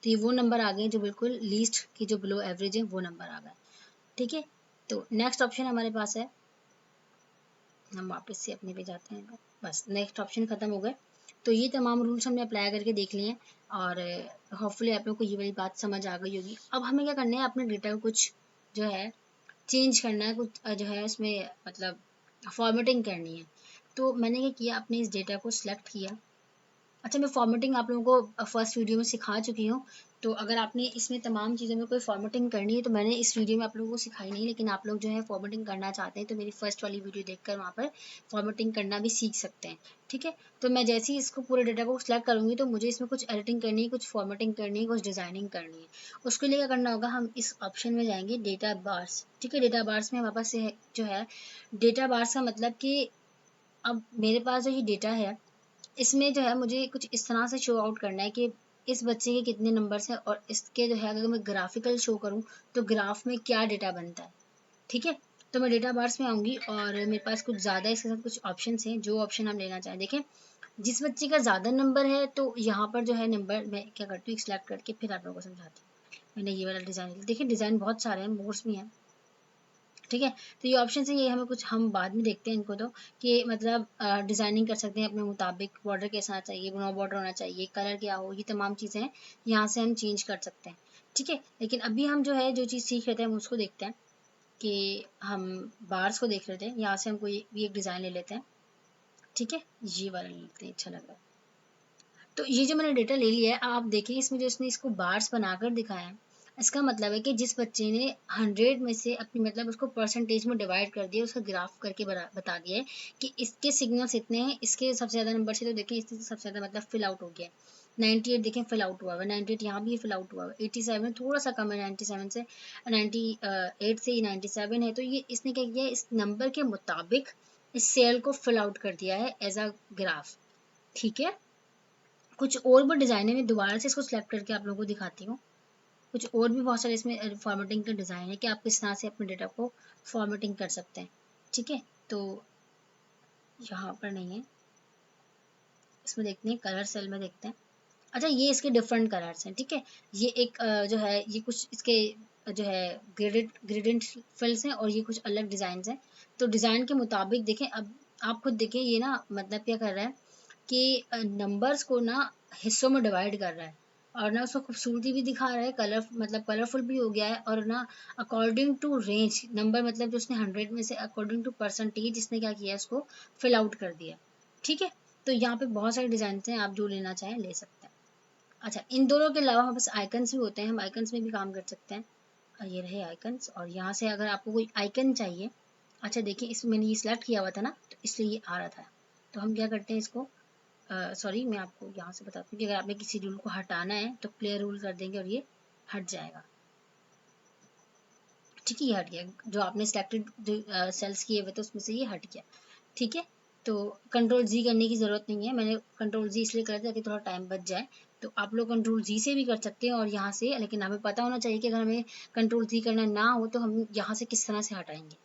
तो ये वो नंबर आ गए जो बिल्कुल लीस्ट की जो बिलो एवरेज है वो नंबर आ गए। ठीक है, तो नेक्स्ट ऑप्शन हमारे पास है, हम वापस से अपने पे जाते हैं, बस नेक्स्ट ऑप्शन खत्म हो गए। तो ये तमाम रूल्स हमने अप्लाई करके देख लिए हैं और होपफुली आप लोग को ये वाली बात समझ आ गई होगी। अब हमें क्या करना है, अपने डेटा को कुछ जो है चेंज करना है, कुछ जो है इसमें मतलब फॉर्मेटिंग करनी है। तो मैंने क्या किया, अपने इस डेटा को सिलेक्ट किया, अच्छा, मैं फॉर्मेटिंग आप लोगों को फर्स्ट वीडियो में सिखा चुकी हूँ, तो अगर आपने इसमें तमाम चीज़ों में कोई फॉर्मेटिंग करनी है तो मैंने इस वीडियो में आप लोगों को सिखाई नहीं, लेकिन आप लोग जो है फॉर्मेटिंग करना चाहते हैं तो मेरी फर्स्ट वाली वीडियो देखकर वहाँ पर फॉर्मेटिंग करना भी सीख सकते हैं। ठीक है, तो मैं जैसे ही इसको पूरे डेटा को सिलेक्ट करूँगी तो मुझे इसमें कुछ एडिटिंग करनी है, कुछ फॉर्मेटिंग करनी है, कुछ डिज़ाइनिंग करनी है। उसके लिए क्या करना होगा, हम इस ऑप्शन में जाएंगे डेटा बार्स। ठीक है, डेटा बार्स में हमारे पास जो है डेटा बार्स का मतलब कि अब मेरे पास जो ये डेटा है इसमें जो है मुझे कुछ इस तरह से शो आउट करना है कि इस बच्चे के कितने नंबर्स हैं, और इसके जो है अगर मैं ग्राफिकल शो करूं तो ग्राफ में क्या डेटा बनता है। ठीक है, तो मैं डेटा बार्स में आऊंगी और मेरे पास कुछ ज़्यादा इसके साथ कुछ ऑप्शन हैं, जो ऑप्शन हम लेना चाहें। देखें, जिस बच्चे का ज़्यादा नंबर है तो यहाँ पर जो है नंबर मैं क्या करती हूँ, सिलेक्ट करके फिर आप लोगों को समझाती हूँ। मैंने ये वाला डिज़ाइन, देखिए डिज़ाइन बहुत सारे हैं, मोड्स भी हैं। ठीक है, तो ये ऑप्शन है, ये हमें कुछ हम बाद में देखते हैं इनको, तो कि मतलब डिज़ाइनिंग कर सकते हैं अपने मुताबिक, बॉर्डर कैसा चाहिए, नो बॉर्डर होना चाहिए, कलर क्या हो, ये तमाम चीज़ें हैं, यहाँ से हम चेंज कर सकते हैं। ठीक है, लेकिन अभी हम जो है जो चीज़ सीख रहे थे हम उसको देखते हैं कि हम बार्स को देख रहे थे, यहाँ से हम कोई भी एक डिज़ाइन ले लेते हैं। ठीक है, ये वाला ले लेते हैं, अच्छा लग रहा है। तो ये जो मैंने डेटा ले लिया है, आप देखिए इसमें जो इसने इसको बार्स बनाकर दिखाया है, इसका मतलब है कि जिस बच्चे ने 100 में से अपनी मतलब उसको परसेंटेज में डिवाइड कर दिया, उसका ग्राफ करके बता दिया है कि इसके सिग्नल्स इतने हैं, इसके सबसे ज़्यादा नंबर से, तो देखें इससे सबसे ज़्यादा मतलब फिल आउट हो गया है। 98 देखें फिल आउट हुआ हुआ है, 98 यहाँ भी फिल आउट हुआ हुआ है, 87 थोड़ा सा कम है 97 से, 98 से 97 है, तो ये इसने क्या किया है, इस नंबर के मुताबिक इस सेल को फिल आउट कर दिया है एज अ ग्राफ। ठीक है, कुछ और भी डिज़ाइन है, मैं दोबारा से इसको सिलेक्ट करके आप लोगों को दिखाती हूँ। कुछ और भी बहुत सारे इसमें फॉर्मेटिंग का डिज़ाइन है कि आप किस तरह से अपने डेटा को फॉर्मेटिंग कर सकते हैं। ठीक है, तो यहाँ पर नहीं है, इसमें देखते हैं कलर सेल में देखते हैं। अच्छा, ये इसके डिफरेंट कलर्स हैं। ठीक है, ये एक जो है ये कुछ इसके जो है ग्रेडेंट फिल्स हैं, और ये कुछ अलग डिज़ाइन हैं। तो डिज़ाइन के मुताबिक देखें, अब आप खुद देखें ये ना मतलब क्या कर रहा है कि नंबर्स को ना हिस्सों में डिवाइड कर रहा है, और ना उसको खूबसूरती भी दिखा रहा है, कलर मतलब कलरफुल भी हो गया है, और ना अकॉर्डिंग टू रेंज नंबर मतलब जो उसने 100 में से अकॉर्डिंग टू परसेंटेज इसने क्या किया है, इसको फिल आउट कर दिया। ठीक है, तो यहाँ पे बहुत सारे डिज़ाइन हैं, आप जो लेना चाहें ले सकते हैं। अच्छा, इन दोनों के अलावा हमारे पास आइकन्स भी होते हैं, हम आइकन्स में भी काम कर सकते हैं। ये रहे आइकन्स, और यहाँ से अगर आपको कोई आइकन चाहिए, अच्छा देखिए इसमें मैंने ये सिलेक्ट किया हुआ था ना, तो इसलिए ये आ रहा था। तो हम क्या करते हैं इसको, सॉरी मैं आपको यहाँ से बताती हूँ कि अगर आपने किसी रूल को हटाना है तो क्लियर रूल कर देंगे और ये हट जाएगा। ठीक है, ये हट गया, जो आपने सिलेक्टेड जो सेल्स किए हुए थे उसमें से ये हट गया। ठीक है, तो कंट्रोल जी करने की ज़रूरत नहीं है, मैंने कंट्रोल जी इसलिए करा ताकि थोड़ा टाइम बच जाए। तो आप लोग कंट्रोल जी से भी कर सकते हैं और यहाँ से, लेकिन हमें पता होना चाहिए कि अगर हमें कंट्रोल जी करना ना हो तो हम यहाँ से किस तरह से हटाएंगे।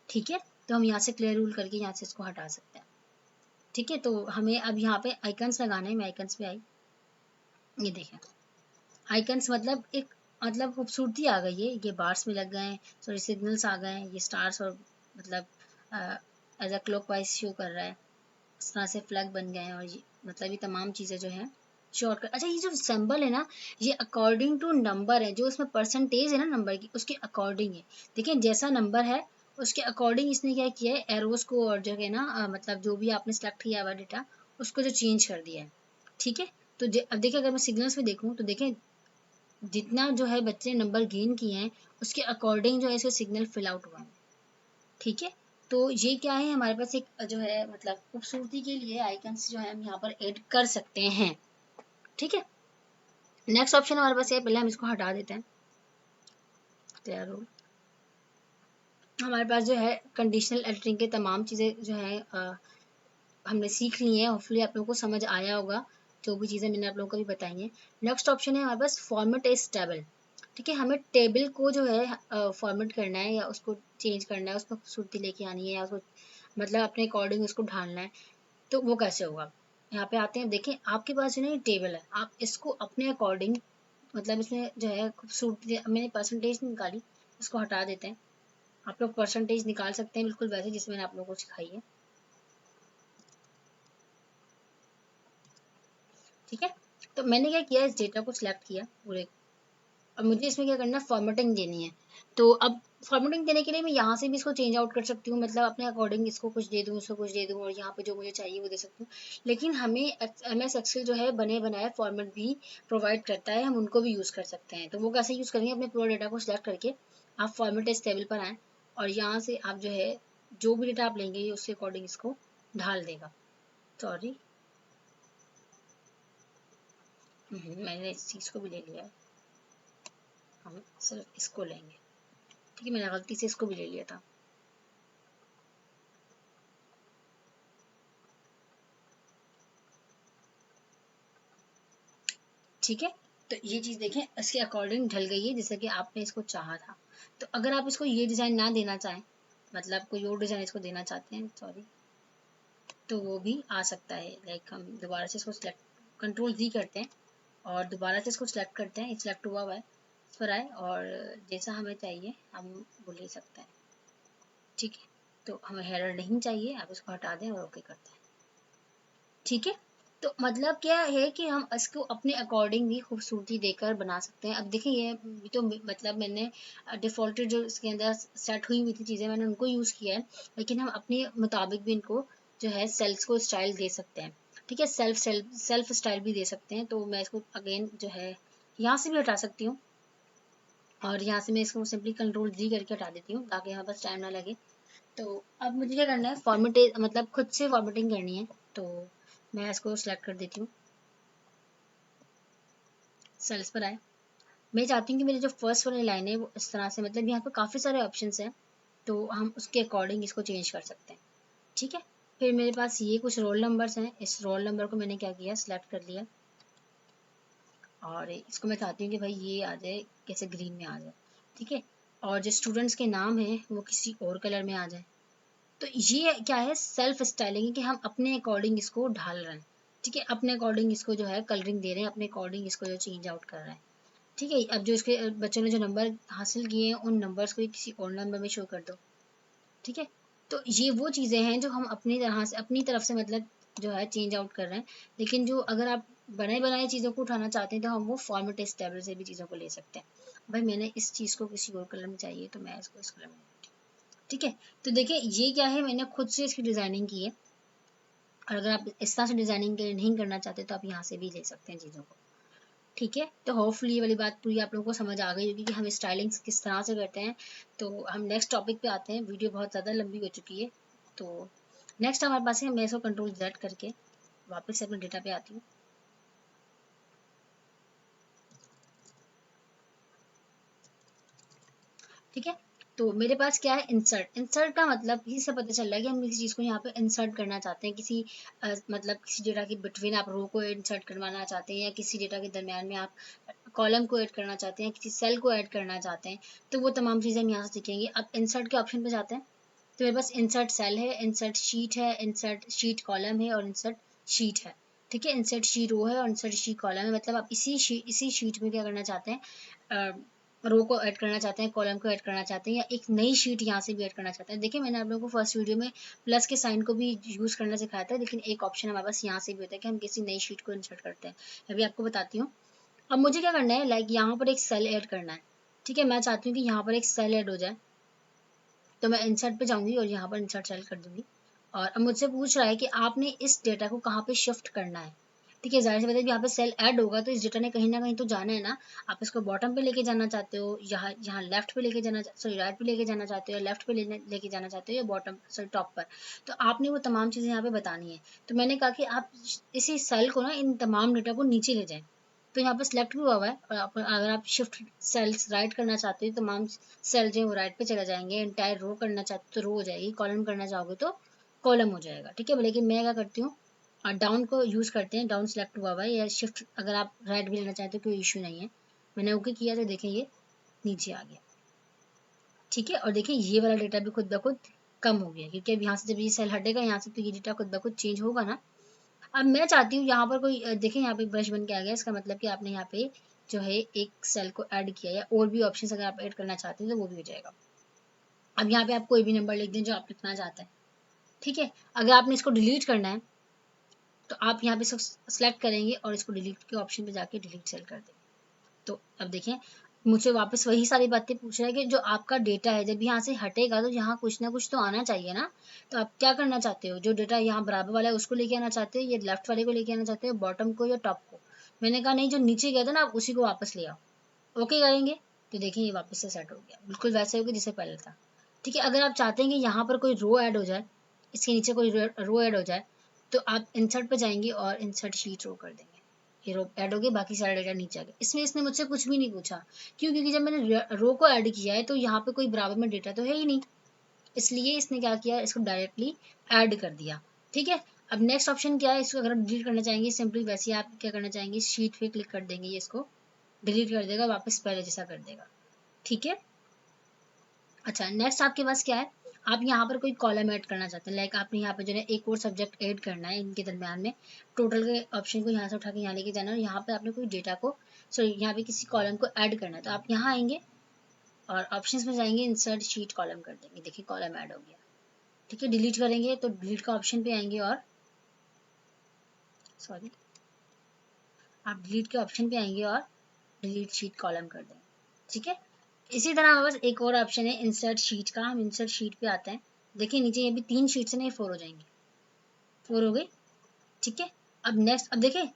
ठीक है, तो हम यहाँ से क्लियर रूल करके यहाँ से इसको हटा सकते हैं। ठीक है, तो हमें अब यहाँ पे आइकन्स लगाना है, मैं आइकन्स पे आई, ये देखें आइकन्स मतलब एक मतलब खूबसूरती आ गई है, ये बार्स में लग गए हैं, सॉरी सिग्नल्स आ गए हैं, ये स्टार्स और मतलब एज अ क्लॉकवाइज शो कर रहा है, इस तरह से फ्लैग बन गए हैं, और ये मतलब ये तमाम चीज़ें जो हैं शॉर्टकट। अच्छा, ये जो सिंबल है ना, ये अकॉर्डिंग टू नंबर है, जो इसमें परसेंटेज है ना नंबर की उसके अकॉर्डिंग है। देखिए जैसा नंबर है उसके अकॉर्डिंग इसने क्या किया है, एरोस को और जो है ना मतलब जो भी आपने सेलेक्ट किया हुआ डेटा उसको जो चेंज कर दिया है। ठीक है, तो अब देखिए अगर मैं सिग्नल्स में देखूँ तो देखें जितना जो है बच्चे ने नंबर गेन किए हैं उसके अकॉर्डिंग जो है इसके सिग्नल फिल आउट हुए हैं। ठीक है, तो ये क्या है, हमारे पास एक जो है मतलब खूबसूरती के लिए आइकन्स जो है हम यहाँ पर ऐड कर सकते हैं। ठीक है, नेक्स्ट ऑप्शन हमारे पास है, पहले हम इसको हटा देते हैं, क्लियर रूल। हमारे पास जो है कंडीशनल एडिटिंग के तमाम चीज़ें जो है हमने सीख ली हैं, होपफुली आप लोगों को समझ आया होगा जो भी चीज़ें मैंने आप लोगों को भी बताई हैं। नेक्स्ट ऑप्शन है हमारे पास फॉर्मेट एज टेबल। ठीक है, हमें टेबल को जो है फॉर्मेट करना है या उसको चेंज करना है, उसमें खूबसूरती लेके आनी है या उसको मतलब अपने अकॉर्डिंग उसको ढालना है, तो वो कैसे होगा। यहाँ पे आते हैं, देखें आपके पास जो है ये टेबल है, आप इसको अपने अकॉर्डिंग मतलब इसमें जो है खूबसूरती, मैंने परसेंटेज निकाली, इसको हटा देते हैं। आप लोग परसेंटेज निकाल सकते हैं बिल्कुल वैसे जिसमें मैंने आप लोगों को सिखाई है। ठीक है, तो मैंने क्या किया, इस डेटा को सिलेक्ट किया पूरे, अब मुझे इसमें क्या करना है, फॉर्मेटिंग देनी है। तो अब फॉर्मेटिंग देने के लिए मैं यहाँ से भी इसको चेंज आउट कर सकती हूँ, मतलब अपने अकॉर्डिंग इसको कुछ दे दूँ, इसको कुछ दे दूँ, और यहाँ पे जो मुझे चाहिए वो दे सकती हूँ। लेकिन हमें MS एक्सेल जो है बने बनाए फॉर्मेट भी प्रोवाइड करता है, हम उनको भी यूज़ कर सकते हैं। तो वो कैसे यूज़ करेंगे, अपने पूरा डेटा को सिलेक्ट करके आप फॉर्मेट इस टेबल पर आएँ, और यहाँ से आप जो है जो भी डेटा आप लेंगे उसके अकॉर्डिंग इसको ढाल देगा। सॉरी, मैंने इस चीज़ को भी ले लिया है, हम सिर्फ इसको लेंगे। ठीक है, मैंने गलती से इसको भी ले लिया था। ठीक है, तो ये चीज़ देखें इसके अकॉर्डिंग ढल गई है जैसे कि आपने इसको चाहा था। तो अगर आप इसको ये डिज़ाइन ना देना चाहें, मतलब कोई और डिज़ाइन इसको देना चाहते हैं, सॉरी, तो वो भी आ सकता है। लाइक हम दोबारा से इसको सिलेक्ट, Ctrl+V करते हैं और दोबारा से इसको सिलेक्ट करते हैं, सिलेक्ट हुआ हुआ है, इस पर आए और जैसा हमें चाहिए हम वो ले सकते हैं। ठीक है, तो हमें हेडर नहीं चाहिए, आप इसको हटा दें और ओके करते हैं। ठीक है, तो मतलब क्या है कि हम इसको अपने अकॉर्डिंग भी खूबसूरती देकर बना सकते हैं। अब देखिए ये तो मतलब मैंने डिफ़ॉल्टेड जो इसके अंदर सेट हुई थी चीज़ें मैंने उनको यूज़ किया है, लेकिन हम अपने मुताबिक भी इनको जो है सेल्स को स्टाइल दे सकते हैं। ठीक है, सेल्फ स्टाइल भी दे सकते हैं। तो मैं इसको अगेन जो है यहाँ से भी हटा सकती हूँ, और यहाँ से मैं इसको सिंपली Ctrl+G करके हटा देती हूँ ताकि यहाँ बस टाइम ना लगे। तो अब मुझे क्या करना है, फॉर्मेट मतलब खुद से फॉर्मेटिंग करनी है। तो मैं इसको सिलेक्ट कर देती हूँ, सेल्स पर आए। मैं चाहती हूँ कि मेरी जो फर्स्ट वाली लाइन है वो इस तरह से, मतलब यहाँ पे काफ़ी सारे ऑप्शंस हैं, तो हम उसके अकॉर्डिंग इसको चेंज कर सकते हैं। ठीक है, फिर मेरे पास ये कुछ रोल नंबर्स हैं, इस रोल नंबर को मैंने क्या किया, सिलेक्ट कर लिया, और इसको मैं चाहती हूँ कि भाई ये आ जाए कैसे ग्रीन में आ जाए। ठीक है, और जो स्टूडेंट्स के नाम हैं वो किसी और कलर में आ जाए। तो ये क्या है, सेल्फ स्टाइलिंग, कि हम अपने अकॉर्डिंग इसको ढाल रहे हैं। ठीक है, अपने अकॉर्डिंग इसको जो है कलरिंग दे रहे हैं, अपने अकॉर्डिंग इसको जो चेंज आउट कर रहे हैं। ठीक है, अब जो इसके बच्चों ने जो नंबर हासिल किए हैं उन नंबर्स को किसी और नंबर में शो कर दो। ठीक है, तो ये वो चीज़ें हैं जो हम अपनी तरह से अपनी तरफ से मतलब जो है चेंज आउट कर रहे हैं। लेकिन जो अगर आप बने बनाए चीज़ों को उठाना चाहते हैं तो हम वो फॉर्मेट टेबल से भी चीज़ों को ले सकते हैं। भाई मैंने इस चीज़ को किसी और कलर में चाहिए तो मैं इसको इस कलर में। ठीक है, तो देखिए ये क्या है, मैंने खुद से इसकी डिज़ाइनिंग की है, और अगर आप इस तरह से डिज़ाइनिंग नहीं करना चाहते तो आप यहाँ से भी ले सकते हैं चीज़ों को। ठीक है, तो होपफुली ये वाली बात पूरी आप लोगों को समझ आ गई होगी कि हम स्टाइलिंग किस तरह से करते हैं। तो हम नेक्स्ट टॉपिक पे आते हैं, वीडियो बहुत ज़्यादा लंबी हो चुकी है। तो नेक्स्ट हमारे पास है, मैं इसको Ctrl+Z करके वापस से अपने डेटा पे आती हूँ। ठीक है, तो मेरे पास क्या है, इंसर्ट का मतलब इसी से पता चल रहा है कि हम किसी चीज़ को यहाँ पे इंसर्ट करना चाहते हैं, किसी मतलब किसी डेटा के बिटवीन आप रो को इंसर्ट करवाना चाहते हैं, या किसी डेटा के दरमियान में आप कॉलम को ऐड करना चाहते हैं, किसी सेल को ऐड करना चाहते हैं। तो वो तमाम चीज़ें हम यहाँ से सीखेंगे। अब इंसर्ट के ऑप्शन पे जाते हैं, तो मेरे पास इंसर्ट सेल है, इंसर्ट शीट है, इंसर्ट शीट कॉलम है, और इंसर्ट शीट है। ठीक है, इंसर्ट शीट रो है और इंसर्ट शीट कॉलम है, मतलब आप इसी शीट में क्या करना चाहते हैं, रो को ऐड करना चाहते हैं, कॉलम को ऐड करना चाहते हैं, या एक नई शीट यहाँ से भी ऐड करना चाहते हैं। देखिए मैंने आप लोगों को फर्स्ट वीडियो में प्लस के साइन को भी यूज़ करना सिखाया था, लेकिन एक ऑप्शन हमारे पास यहाँ से भी होता है कि हम किसी नई शीट को इंसर्ट करते हैं। अभी आपको बताती हूँ। अब मुझे क्या करना है, लाइक यहाँ पर एक सेल ऐड करना है। ठीक है, मैं चाहती हूँ कि यहाँ पर एक सेल ऐड हो जाए, तो मैं इंसर्ट पे जाऊँगी और यहाँ पर इंसर्ट सेल कर दूँगी। और अब मुझसे पूछ रहा है कि आपने इस डेटा को कहाँ पे शिफ्ट करना है। ठीक है, ज़ाहिर सी बात है यहाँ पे सेल ऐड होगा तो इस डेटा ने कहीं ना कहीं तो जाना है ना। आप इसको बॉटम पे लेके जाना चाहते हो, यहाँ यहाँ लेफ्ट पे लेके जाना, सॉरी राइट पे लेके जाना चाहते हो, या लेफ्ट पे लेके जाना चाहते हो, या बॉटम सॉरी टॉप पर। तो आपने वो तमाम चीज़ें यहाँ पे बतानी है। तो मैंने कहा कि आप इसी सेल को ना, इन तमाम डेटा को नीचे ले जाएं। तो यहाँ पे सिलेक्ट भी हुआ है, और अगर आप शिफ्ट सेल्स राइट करना चाहते हो तो तमाम सेल जो है वो राइट पे चला जाएंगे। एंटायर रो करना चाहते हो तो रो हो जाएगी, कॉलम करना चाहोगे तो कॉलम हो जाएगा। ठीक है, लेकिन मैं क्या करती हूँ, डाउन को यूज़ करते हैं, डाउन सेलेक्ट हुआ हुआ है, या शिफ्ट अगर आप राइट भी लेना चाहते हो कोई इशू नहीं है। मैंने ओके किया तो देखें ये नीचे आ गया। ठीक है, और देखिए ये वाला डेटा भी खुद ब खुद कम हो गया, क्योंकि अब यहाँ से जब ये सेल हटेगा यहाँ से तो ये डेटा खुद ब खुद चेंज होगा ना। अब मैं चाहती हूँ यहाँ पर कोई देखें, यहाँ पे ब्रश बन के आ गया, इसका मतलब कि आपने यहाँ पे जो है एक सेल को ऐड किया, या और भी ऑप्शन अगर आप ऐड करना चाहते हैं तो वो भी हो जाएगा। अब यहाँ पे आप कोई भी नंबर लिख दें जो आप लिखना चाहते हैं। ठीक है, अगर आपने इसको डिलीट करना है तो आप यहाँ पे इसको सेलेक्ट करेंगे और इसको डिलीट के ऑप्शन पे जाके डिलीट सेल कर देंगे। तो अब देखें मुझसे वापस वही सारी बातें पूछ रहा है कि जो आपका डेटा है जब यहाँ से हटेगा तो यहाँ कुछ ना कुछ तो आना चाहिए ना। तो आप क्या करना चाहते हो, जो डेटा यहाँ बराबर वाला है उसको लेके आना चाहते हो, या लेफ्ट वाले को लेके आना चाहते हो, बॉटम को या टॉप को। मैंने कहा नहीं, जो नीचे गया था ना आप उसी को वापस ले आओ। ओके करेंगे तो देखिए ये वापस से सेट हो गया, बिल्कुल वैसे हो गया जैसे पहले था। ठीक है, अगर आप चाहते हैं कि यहाँ पर कोई रो ऐड हो जाए, इसके नीचे कोई रो ऐड हो जाए, तो आप इंसर्ट पे जाएंगे और इंसर्ट शीट रो कर देंगे। ये रो ऐड हो गई, बाकी सारा डेटा नीचे आ गया। इसमें इसने मुझसे कुछ भी नहीं पूछा, क्यों? क्योंकि जब मैंने रो को ऐड किया है तो यहाँ पे कोई बराबर में डेटा तो है ही नहीं, इसलिए इसने क्या किया, इसको डायरेक्टली ऐड कर दिया। ठीक है, अब नेक्स्ट ऑप्शन क्या है, इसको अगर आप डिलीट करना चाहेंगे सिंपली वैसे आप क्या करना चाहेंगे, शीट पे क्लिक कर देंगे, ये इसको डिलीट कर देगा, वापस पहले जैसा कर देगा। ठीक है, अच्छा नेक्स्ट आपके पास क्या है, आप यहाँ पर कोई कॉलम ऐड करना चाहते हैं, लाइक आपने यहाँ पे जो है एक और सब्जेक्ट ऐड करना है इनके दरमियान में, टोटल के ऑप्शन को यहाँ से उठा के यहाँ लेके जाना है, और यहाँ पे आपने कोई डेटा को, सॉरी यहाँ पे किसी कॉलम को ऐड करना है। तो आप यहाँ आएंगे और ऑप्शंस में जाएंगे, इंसर्ट शीट कॉलम कर देंगे, देखिए कॉलम ऐड हो गया। ठीक है, डिलीट करेंगे तो डिलीट का ऑप्शन पे आएंगे और सॉरी आप डिलीट के ऑप्शन पे आएंगे और डिलीट शीट कॉलम कर देंगे। ठीक है, इसी तरह हमारे पास एक और ऑप्शन है इंसर्ट शीट का, हम इंसर्ट शीट पे आते हैं। देखिए नीचे ये भी 3 शीट्स हैं, ये 4 हो जाएंगे, 4 हो गई। ठीक है, अब नेक्स्ट, अब देखिए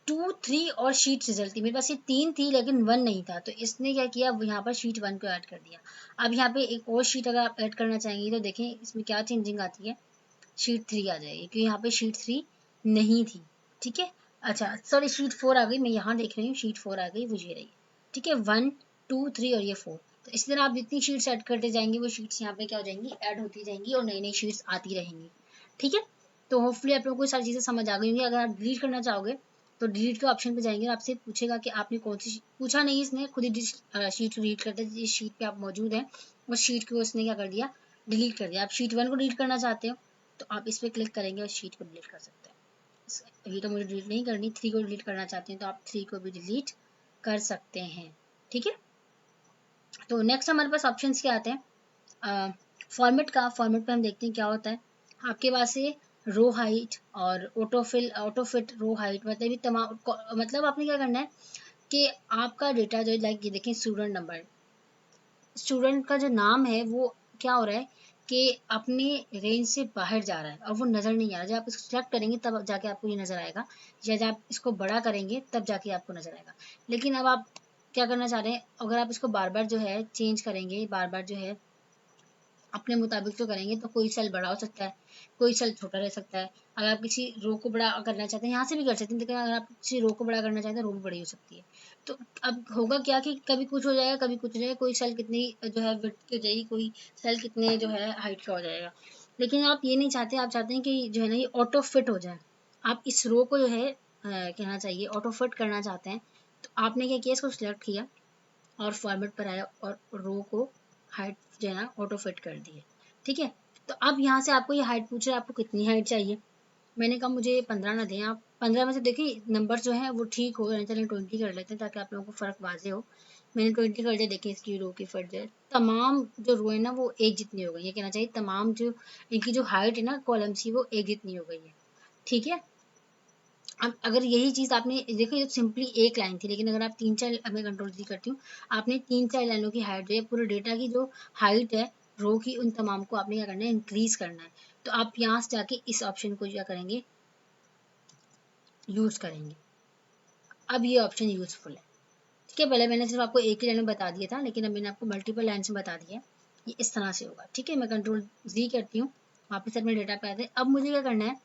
2, 3 और शीट रिजल्ट थी, मेरे पास ये 3 थी लेकिन 1 नहीं था, तो इसने क्या किया, वो यहाँ पर शीट 1 को ऐड कर दिया। अब यहाँ पे एक और शीट अगर आप ऐड करना चाहेंगे तो देखें इसमें क्या चेंजिंग आती है, शीट 3 आ जाएगी, क्योंकि यहाँ पे शीट 3 नहीं थी। ठीक है, अच्छा सॉरी शीट 4 आ गई, मैं यहाँ देख रही हूँ शीट 4 आ गई, वो ये रही। ठीक है, 1, 2, 3 और ये 4। तो इस तरह आप जितनी शीट्स ऐड करते जाएंगे वो शीट्स यहाँ पे क्या हो जाएंगी, ऐड होती जाएंगी और नई नई शीट्स आती रहेंगी। ठीक है, तो होपफुली आप लोगों को सारी चीज़ें समझ आ गई होंगी। अगर आप डिलीट करना चाहोगे तो डिलीट के ऑप्शन पे जाएंगे और आपसे पूछेगा कि आपने कौन सी, पूछा नहीं इसने, खुद ही शीट डिलीट करता है, जिस शीट पे आप मौजूद हैं उस शीट को उसने क्या कर दिया, डिलीट कर दिया। आप शीट 1 को डिलीट करना चाहते हो तो आप इस पर क्लिक करेंगे और शीट को डिलीट कर सकते हैं। अभी तो मुझे डिलीट नहीं करनी, 3 को डिलीट करना चाहते हैं तो आप 3 को भी डिलीट कर सकते हैं। ठीक है, तो नेक्स्ट हमारे पास ऑप्शंस क्या आते हैं, फॉर्मेट का। फॉर्मेट पे हम देखते हैं क्या होता है, आपके पास ये रो हाइट और ऑटोफिट रो हाइट, मतलब ये तमाम, मतलब आपने क्या करना है कि आपका डेटा जो, लाइक ये देखें स्टूडेंट नंबर, स्टूडेंट का जो नाम है वो क्या हो रहा है कि अपने रेंज से बाहर जा रहा है और वो नज़र नहीं आ रहा। जब आप इसको सेलेक्ट करेंगे तब जाके आपको ये नज़र आएगा, या जब आप इसको बड़ा करेंगे तब जाके आपको नज़र आएगा। लेकिन अब आप क्या करना चाह रहे हैं, अगर आप इसको बार बार जो है चेंज करेंगे, बार बार जो है अपने मुताबिक जो करेंगे तो कोई सेल बड़ा हो सकता है, कोई सेल छोटा रह सकता है। अगर आप किसी रो को बड़ा करना चाहते हैं यहाँ से भी कर सकते हैं, लेकिन अगर आप किसी रो को बड़ा करना चाहते हैं रो भी बड़ी हो सकती है। तो अब होगा क्या कि कभी कुछ हो जाएगा कभी कुछ हो जाएगा, कोई सेल कितनी जो है विड्थ की हो जाएगी, कोई सेल कितने जो है हाइट का हो जाएगा। लेकिन आप ये नहीं चाहते, आप चाहते हैं कि जो है ना ये ऑटो फिट हो जाए। आप इस रो को जो है कहना चाहिए ऑटो फिट करना चाहते हैं। तो आपने क्या किया, इसको सिलेक्ट किया और फॉर्मेट पर आया और रो को हाइट जो है ना ऑटो फिट कर दी है। ठीक है, तो अब यहाँ से आपको ये हाइट पूछ रहा है, आपको कितनी हाइट चाहिए। मैंने कहा मुझे 15 ना दें, आप 15 में से देखिए नंबर जो है वो ठीक हो, नहीं चलिए 20 कर लेते हैं ताकि आप लोगों को फ़र्क वाजे हो। मैंने 20 कर दिया, देखिए इसकी रो की फिट जो है, तमाम जो रो है ना वो एक जितनी हो गई, ये कहना चाहिए तमाम जो इनकी जो हाइट है ना कॉलम्स की वो एक जितनी हो गई है। ठीक है, अब अगर यही चीज़ आपने देखो, ये सिंपली एक लाइन थी, लेकिन अगर आप 3-4, मैं कंट्रोल जी करती हूँ, आपने 3-4 लाइनों की हाइट जो है पूरे डेटा की जो हाइट है रो की, उन तमाम को आपने क्या करना है, इंक्रीज करना है। तो आप यहाँ से जाके इस ऑप्शन को क्या करेंगे, यूज़ करेंगे। अब ये ऑप्शन यूज़फुल है। ठीक है, पहले मैंने सिर्फ आपको एक ही लाइन में बता दिया था, लेकिन अब मैंने आपको मल्टीपल लाइन में बता दिया है। ये इस तरह से होगा। ठीक है, मैं कंट्रोल जी करती हूँ, वापस अपने डेटा पे आते हैं। अब मुझे क्या करना है,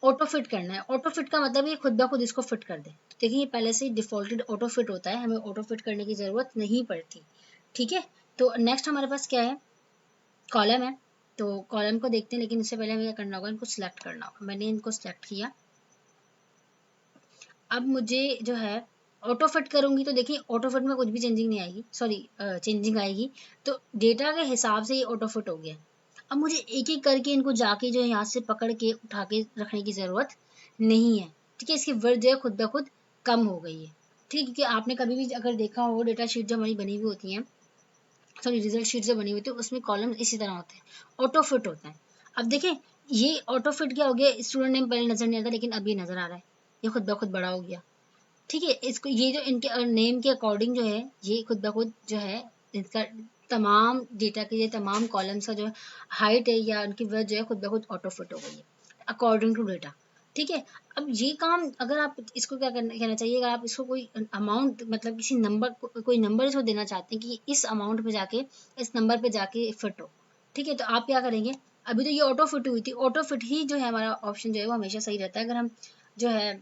ऑटो फिट करना है। ऑटो फिट का मतलब ये खुद ब खुद इसको फिट कर दे। तो देखिए ये पहले से ही डिफॉल्टेड ऑटो फिट होता है, हमें ऑटो फिट करने की ज़रूरत नहीं पड़ती। ठीक है, तो नेक्स्ट हमारे पास क्या है, कॉलम है। तो कॉलम को देखते हैं, लेकिन इससे पहले हमें क्या करना होगा, इनको सिलेक्ट करना होगा। मैंने इनको सिलेक्ट किया। अब मुझे जो है ऑटो फिट करूंगी तो देखिए ऑटो फिट में कुछ भी चेंजिंग नहीं आएगी, सॉरी चेंजिंग आएगी, तो डेटा के हिसाब से ये ऑटो फिट हो गया। अब मुझे एक एक करके इनको जाके जो है यहाँ से पकड़ के उठा के रखने की ज़रूरत नहीं है। ठीक है, इसकी वर्थ जो है खुद ब खुद कम हो गई है। ठीक है, क्योंकि आपने कभी भी अगर देखा हो डेटा शीट जो हमारी बनी हुई होती है, सॉरी रिजल्ट शीट जो बनी हुई होती है, उसमें कॉलम इसी तरह होते हैं, ऑटो फिट होता है। अब देखिए ये ऑटो फिट क्या हो गया, स्टूडेंट नेम पहले नजर नहीं आता लेकिन अब ये नजर आ रहा है, ये खुद ब खुद बड़ा हो गया। ठीक है, इसको ये जो इनके नेम के अकॉर्डिंग जो है ये खुद ब खुद जो है इसका तमाम डेटा के ये तमाम कॉलम्स का जो हाइट है या उनकी वर्थ जो है खुद ब खुद ऑटो फिट हो गई है अकॉर्डिंग टू डेटा। ठीक है, अब ये काम अगर आप इसको क्या करना कहना चाहिए, अगर आप इसको कोई अमाउंट मतलब किसी नंबर कोई नंबर इसको देना चाहते हैं कि इस अमाउंट पे जाके इस नंबर पे जाके फिट हो, ठीक है, तो आप क्या करेंगे, अभी तो ये ऑटो फिट हुई थी, ऑटो फिट ही जो है हमारा ऑप्शन जो है वो हमेशा सही रहता है। अगर हम जो है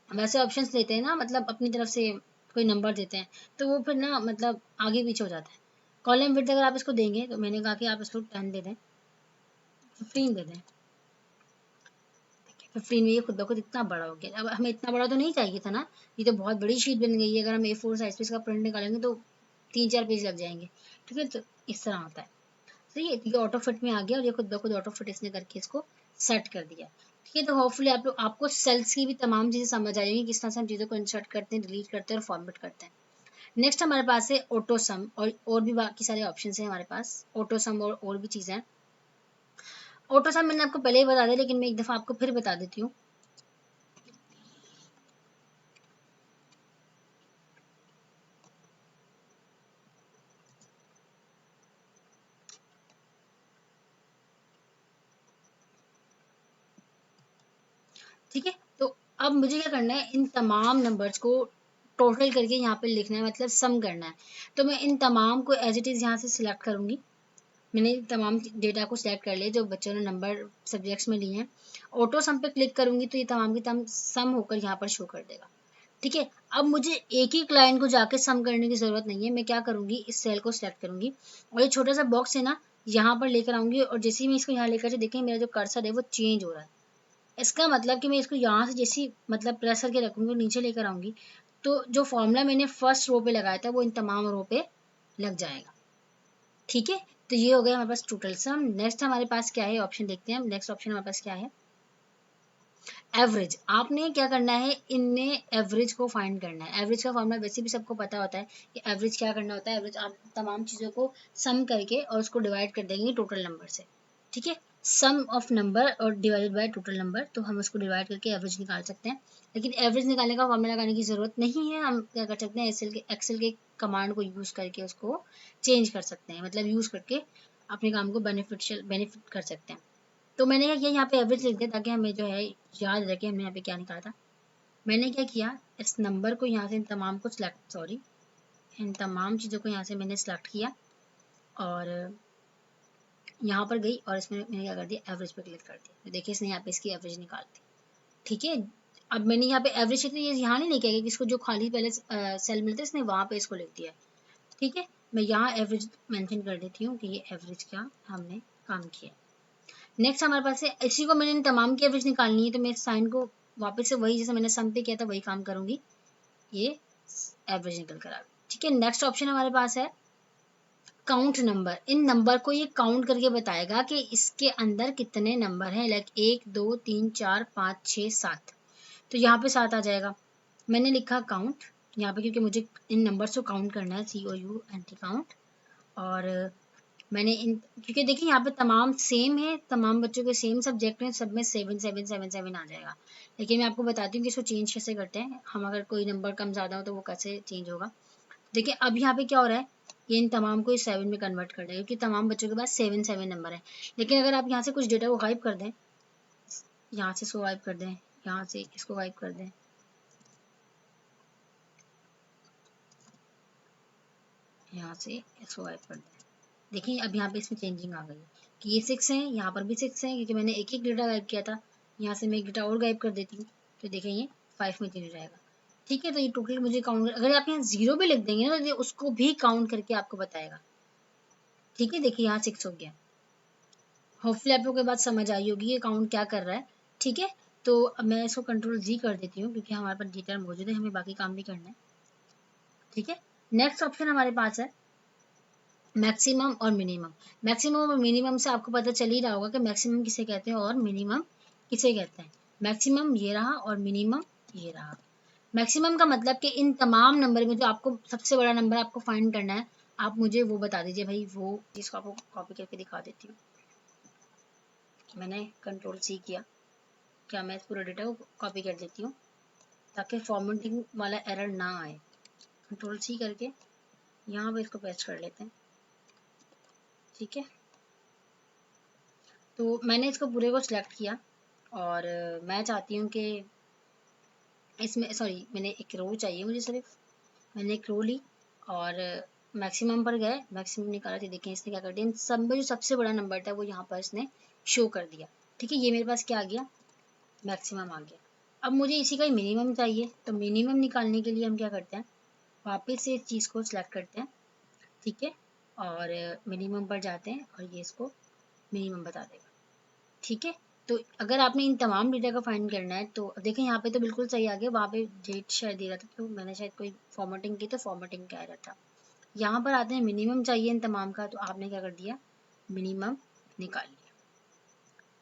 वैसे ऑप्शंस देते हैं ना, मतलब अपनी तरफ से कोई नंबर देते हैं तो वो फिर ना मतलब आगे पीछे हो जाता है। कॉलम विड्थ अगर आप इसको देंगे तो मैंने कहा कि आप इसको 10 दे दें, 15 दे दें, 15 में ये खुद ब खुद इतना बड़ा हो गया। अब हमें इतना बड़ा तो नहीं चाहिए था ना, ये तो बहुत बड़ी शीट बन गई है, अगर हम A4 साइज पे इसका प्रिंट निकालेंगे तो 3-4 पेज लग जाएंगे। ठीक है, तो इस तरह होता है। सही है, ये ऑटो फिट में आ गया और ये खुद ब खुद ऑटो फिट इसने करके इसको सेट कर दिया। ठीक है, तो होपफुली आप लोग आपको सेल्स की भी तमाम चीज़ें समझ आएंगी, किस तरह से हम चीज़ों को इंसर्ट करते हैं, डिलीट करते हैं और फॉर्मेट करते हैं। नेक्स्ट हमारे पास है ऑटो सम, और भी बाकी सारे ऑप्शन हैं हमारे पास ऑटो सम और भी चीज़ें हैं। ऑटो सम मैंने आपको पहले ही बता दिया, लेकिन मैं एक दफ़ा आपको फिर बता देती हूँ। ठीक है, तो अब मुझे क्या करना है, इन तमाम नंबर्स को टोटल करके यहाँ पे लिखना है, मतलब सम करना है। तो मैं इन तमाम को एज इट इज़ यहाँ से सिलेक्ट करूँगी। मैंने तमाम डेटा को सिलेक्ट कर लिया जो बच्चों ने नंबर सब्जेक्ट्स में लिए हैं। ऑटो सम पे क्लिक करूँगी तो ये तमाम की तमाम सम होकर यहाँ पर शो कर देगा। ठीक है, अब मुझे एक ही लाइन को जाके सम करने की ज़रूरत नहीं है। मैं क्या करूँगी, इस सेल को सिलेक्ट करूँगी और ये छोटा सा बॉक्स है ना, यहाँ पर लेकर आऊँगी और जैसे ही मैं इसको यहाँ लेकर से देखें मेरा जो कर्सर है वो चेंज हो रहा है। इसका मतलब कि मैं इसको यहाँ से जैसी मतलब प्रेस करके रखूँगी, नीचे लेकर आऊँगी तो जो फॉर्मूला मैंने फर्स्ट रो पे लगाया था वो इन तमाम रो पे लग जाएगा। ठीक है, तो ये हो गया हमारे पास टोटल सम। नेक्स्ट हमारे पास क्या है ऑप्शन देखते हैं हम। नेक्स्ट ऑप्शन हमारे पास क्या है, एवरेज। आपने क्या करना है, इनमें एवरेज को फाइंड करना है। एवरेज का फॉर्मूला वैसे भी सबको पता होता है कि एवरेज क्या करना होता है। एवरेज आप तमाम चीज़ों को सम करके और उसको डिवाइड कर देंगे टोटल नंबर से। ठीक है, सम ऑफ नंबर और डिवाइडेड बाय टोटल नंबर, तो हम उसको डिवाइड करके एवरेज निकाल सकते हैं। लेकिन एवरेज निकालने का फॉर्मूला लगाने की ज़रूरत नहीं है। हम क्या कर सकते हैं, एक्सेल के कमांड को यूज़ करके उसको चेंज कर सकते हैं, मतलब यूज़ करके अपने काम को बेनिफिट कर सकते हैं। तो मैंने क्या किया, यहाँ पे एवरेज लिख दिया ताकि हमें जो है याद रखे हमने यहाँ पे क्या निकाला था। मैंने क्या किया, इस नंबर को यहाँ से इन तमाम चीज़ों को यहाँ से मैंने सिलेक्ट किया और यहाँ पर गई और इसमें मैंने क्या कर दिया, एवरेज पे क्लिक कर दिया। तो देखिए इसने यहाँ पे इसकी एवरेज निकाल दी। ठीक है, अब मैंने यहाँ पे एवरेज ये यहाँ नहीं लिखा है कि इसको जो खाली पहले सेल मिलते इसने वहाँ पे इसको लिख दिया है। ठीक है, मैं यहाँ एवरेज मेंशन कर देती हूँ कि ये एवरेज का हमने काम किया। नेक्स्ट हमारे पास है, इसी को मैंने इन तमाम की एवरेज निकालनी है तो मैं इस साइन को वापस से वही जैसे मैंने सम पे किया था वही काम करूंगी, ये एवरेज निकल कर आ गई। ठीक है, नेक्स्ट ऑप्शन हमारे पास है काउंट नंबर। इन नंबर को ये काउंट करके बताएगा कि इसके अंदर कितने नंबर हैं, लाइक 1 2 3 4 5 6 7। तो यहाँ पे 7 आ जाएगा। मैंने लिखा काउंट यहाँ पे क्योंकि मुझे इन नंबर्स को काउंट करना है, COUNT काउंट। और मैंने इन क्योंकि देखिए यहाँ पे तमाम सेम है, तमाम बच्चों के सेम सब्जेक्ट हैं, सब में 7 7 7 7 आ जाएगा। लेकिन मैं आपको बताती हूँ कि इसको चेंज कैसे करते हैं हम, अगर कोई नंबर कम ज़्यादा हो तो वो कैसे चेंज होगा। देखिए अब यहाँ पे क्या हो रहा है, ये इन तमाम को 7 में कन्वर्ट कर देगा क्योंकि तमाम बच्चों के पास 7 7 नंबर है। लेकिन अगर आप यहाँ से कुछ डेटा को गायब कर दें, यहाँ से इसको गायब कर दें, यहाँ से इसको गायब कर दें, यहाँ से इसको गायब कर दें, देखिए अब यहाँ पे इसमें चेंजिंग आ गई कि ये 6 है, यहाँ पर भी 6 है क्योंकि मैंने एक एक डेटा गायब किया था। यहाँ से मैं एक डेटा और गायब कर देती हूँ तो देखें ये 5 में चेंज हो जाएगा। ठीक है, तो ये टोटल मुझे काउंट, अगर आप यहाँ 0 भी लिख देंगे ना तो ये उसको भी काउंट करके आपको बताएगा। ठीक है, देखिए यहाँ 6 हो गया। होपफुली आप लोगों को बात समझ आई होगी ये काउंट क्या कर रहा है। ठीक है, तो अब मैं इसको कंट्रोल-G कर देती हूँ क्योंकि हमारे पास डेटा मौजूद है, हमें बाकी काम भी करना है। ठीक है, नेक्स्ट ऑप्शन हमारे पास है मैक्सिमम और मिनिमम। मैक्सिमम और मिनिमम से आपको पता चल ही रहा होगा कि मैक्सिमम किसे कहते हैं और मिनिमम किसे कहते हैं। मैक्सिमम ये रहा और मिनिमम ये रहा। मैक्सिमम का मतलब कि इन तमाम नंबर में जो आपको सबसे बड़ा नंबर आपको फाइंड करना है, आप मुझे वो बता दीजिए भाई, वो जिसको आपको कॉपी करके दिखा देती हूँ। मैंने कंट्रोल-C किया, क्या मैं इस पूरे डेटा को कॉपी कर देती हूँ। ताकि फॉर्मेटिंग वाला एरर ना आए। कंट्रोल सी करके यहाँ पे इसको पेस्ट कर लेते हैं। ठीक है, तो मैंने इसको पूरे को सिलेक्ट किया और मैं चाहती हूँ कि इसमें सॉरी मैंने एक रो चाहिए मुझे सिर्फ। मैंने एक रो ली और मैक्सिमम पर गए, मैक्सिमम निकाला तो देखें इसने क्या कर दिया, इन सब में जो सबसे बड़ा नंबर था वो यहाँ पर इसने शो कर दिया। ठीक है, ये मेरे पास क्या आ गया, मैक्सिमम आ गया। अब मुझे इसी का ही मिनिमम चाहिए, तो मिनिमम निकालने के लिए हम क्या करते हैं, वापस से इस चीज़ को सिलेक्ट करते हैं। ठीक है, और मिनिमम पर जाते हैं और ये इसको मिनिमम बता देगा। ठीक है, तो अगर आपने इन तमाम डेटा को फाइंड करना है तो देखें यहाँ पे तो बिल्कुल सही आ गया, वहाँ पे डेट शायद दे रहा था तो मैंने शायद कोई फॉर्मेटिंग की तो फॉर्मेटिंग का एरर था। यहाँ पर आते हैं मिनिमम चाहिए इन तमाम का, तो आपने क्या कर दिया, मिनिमम निकाल लिया।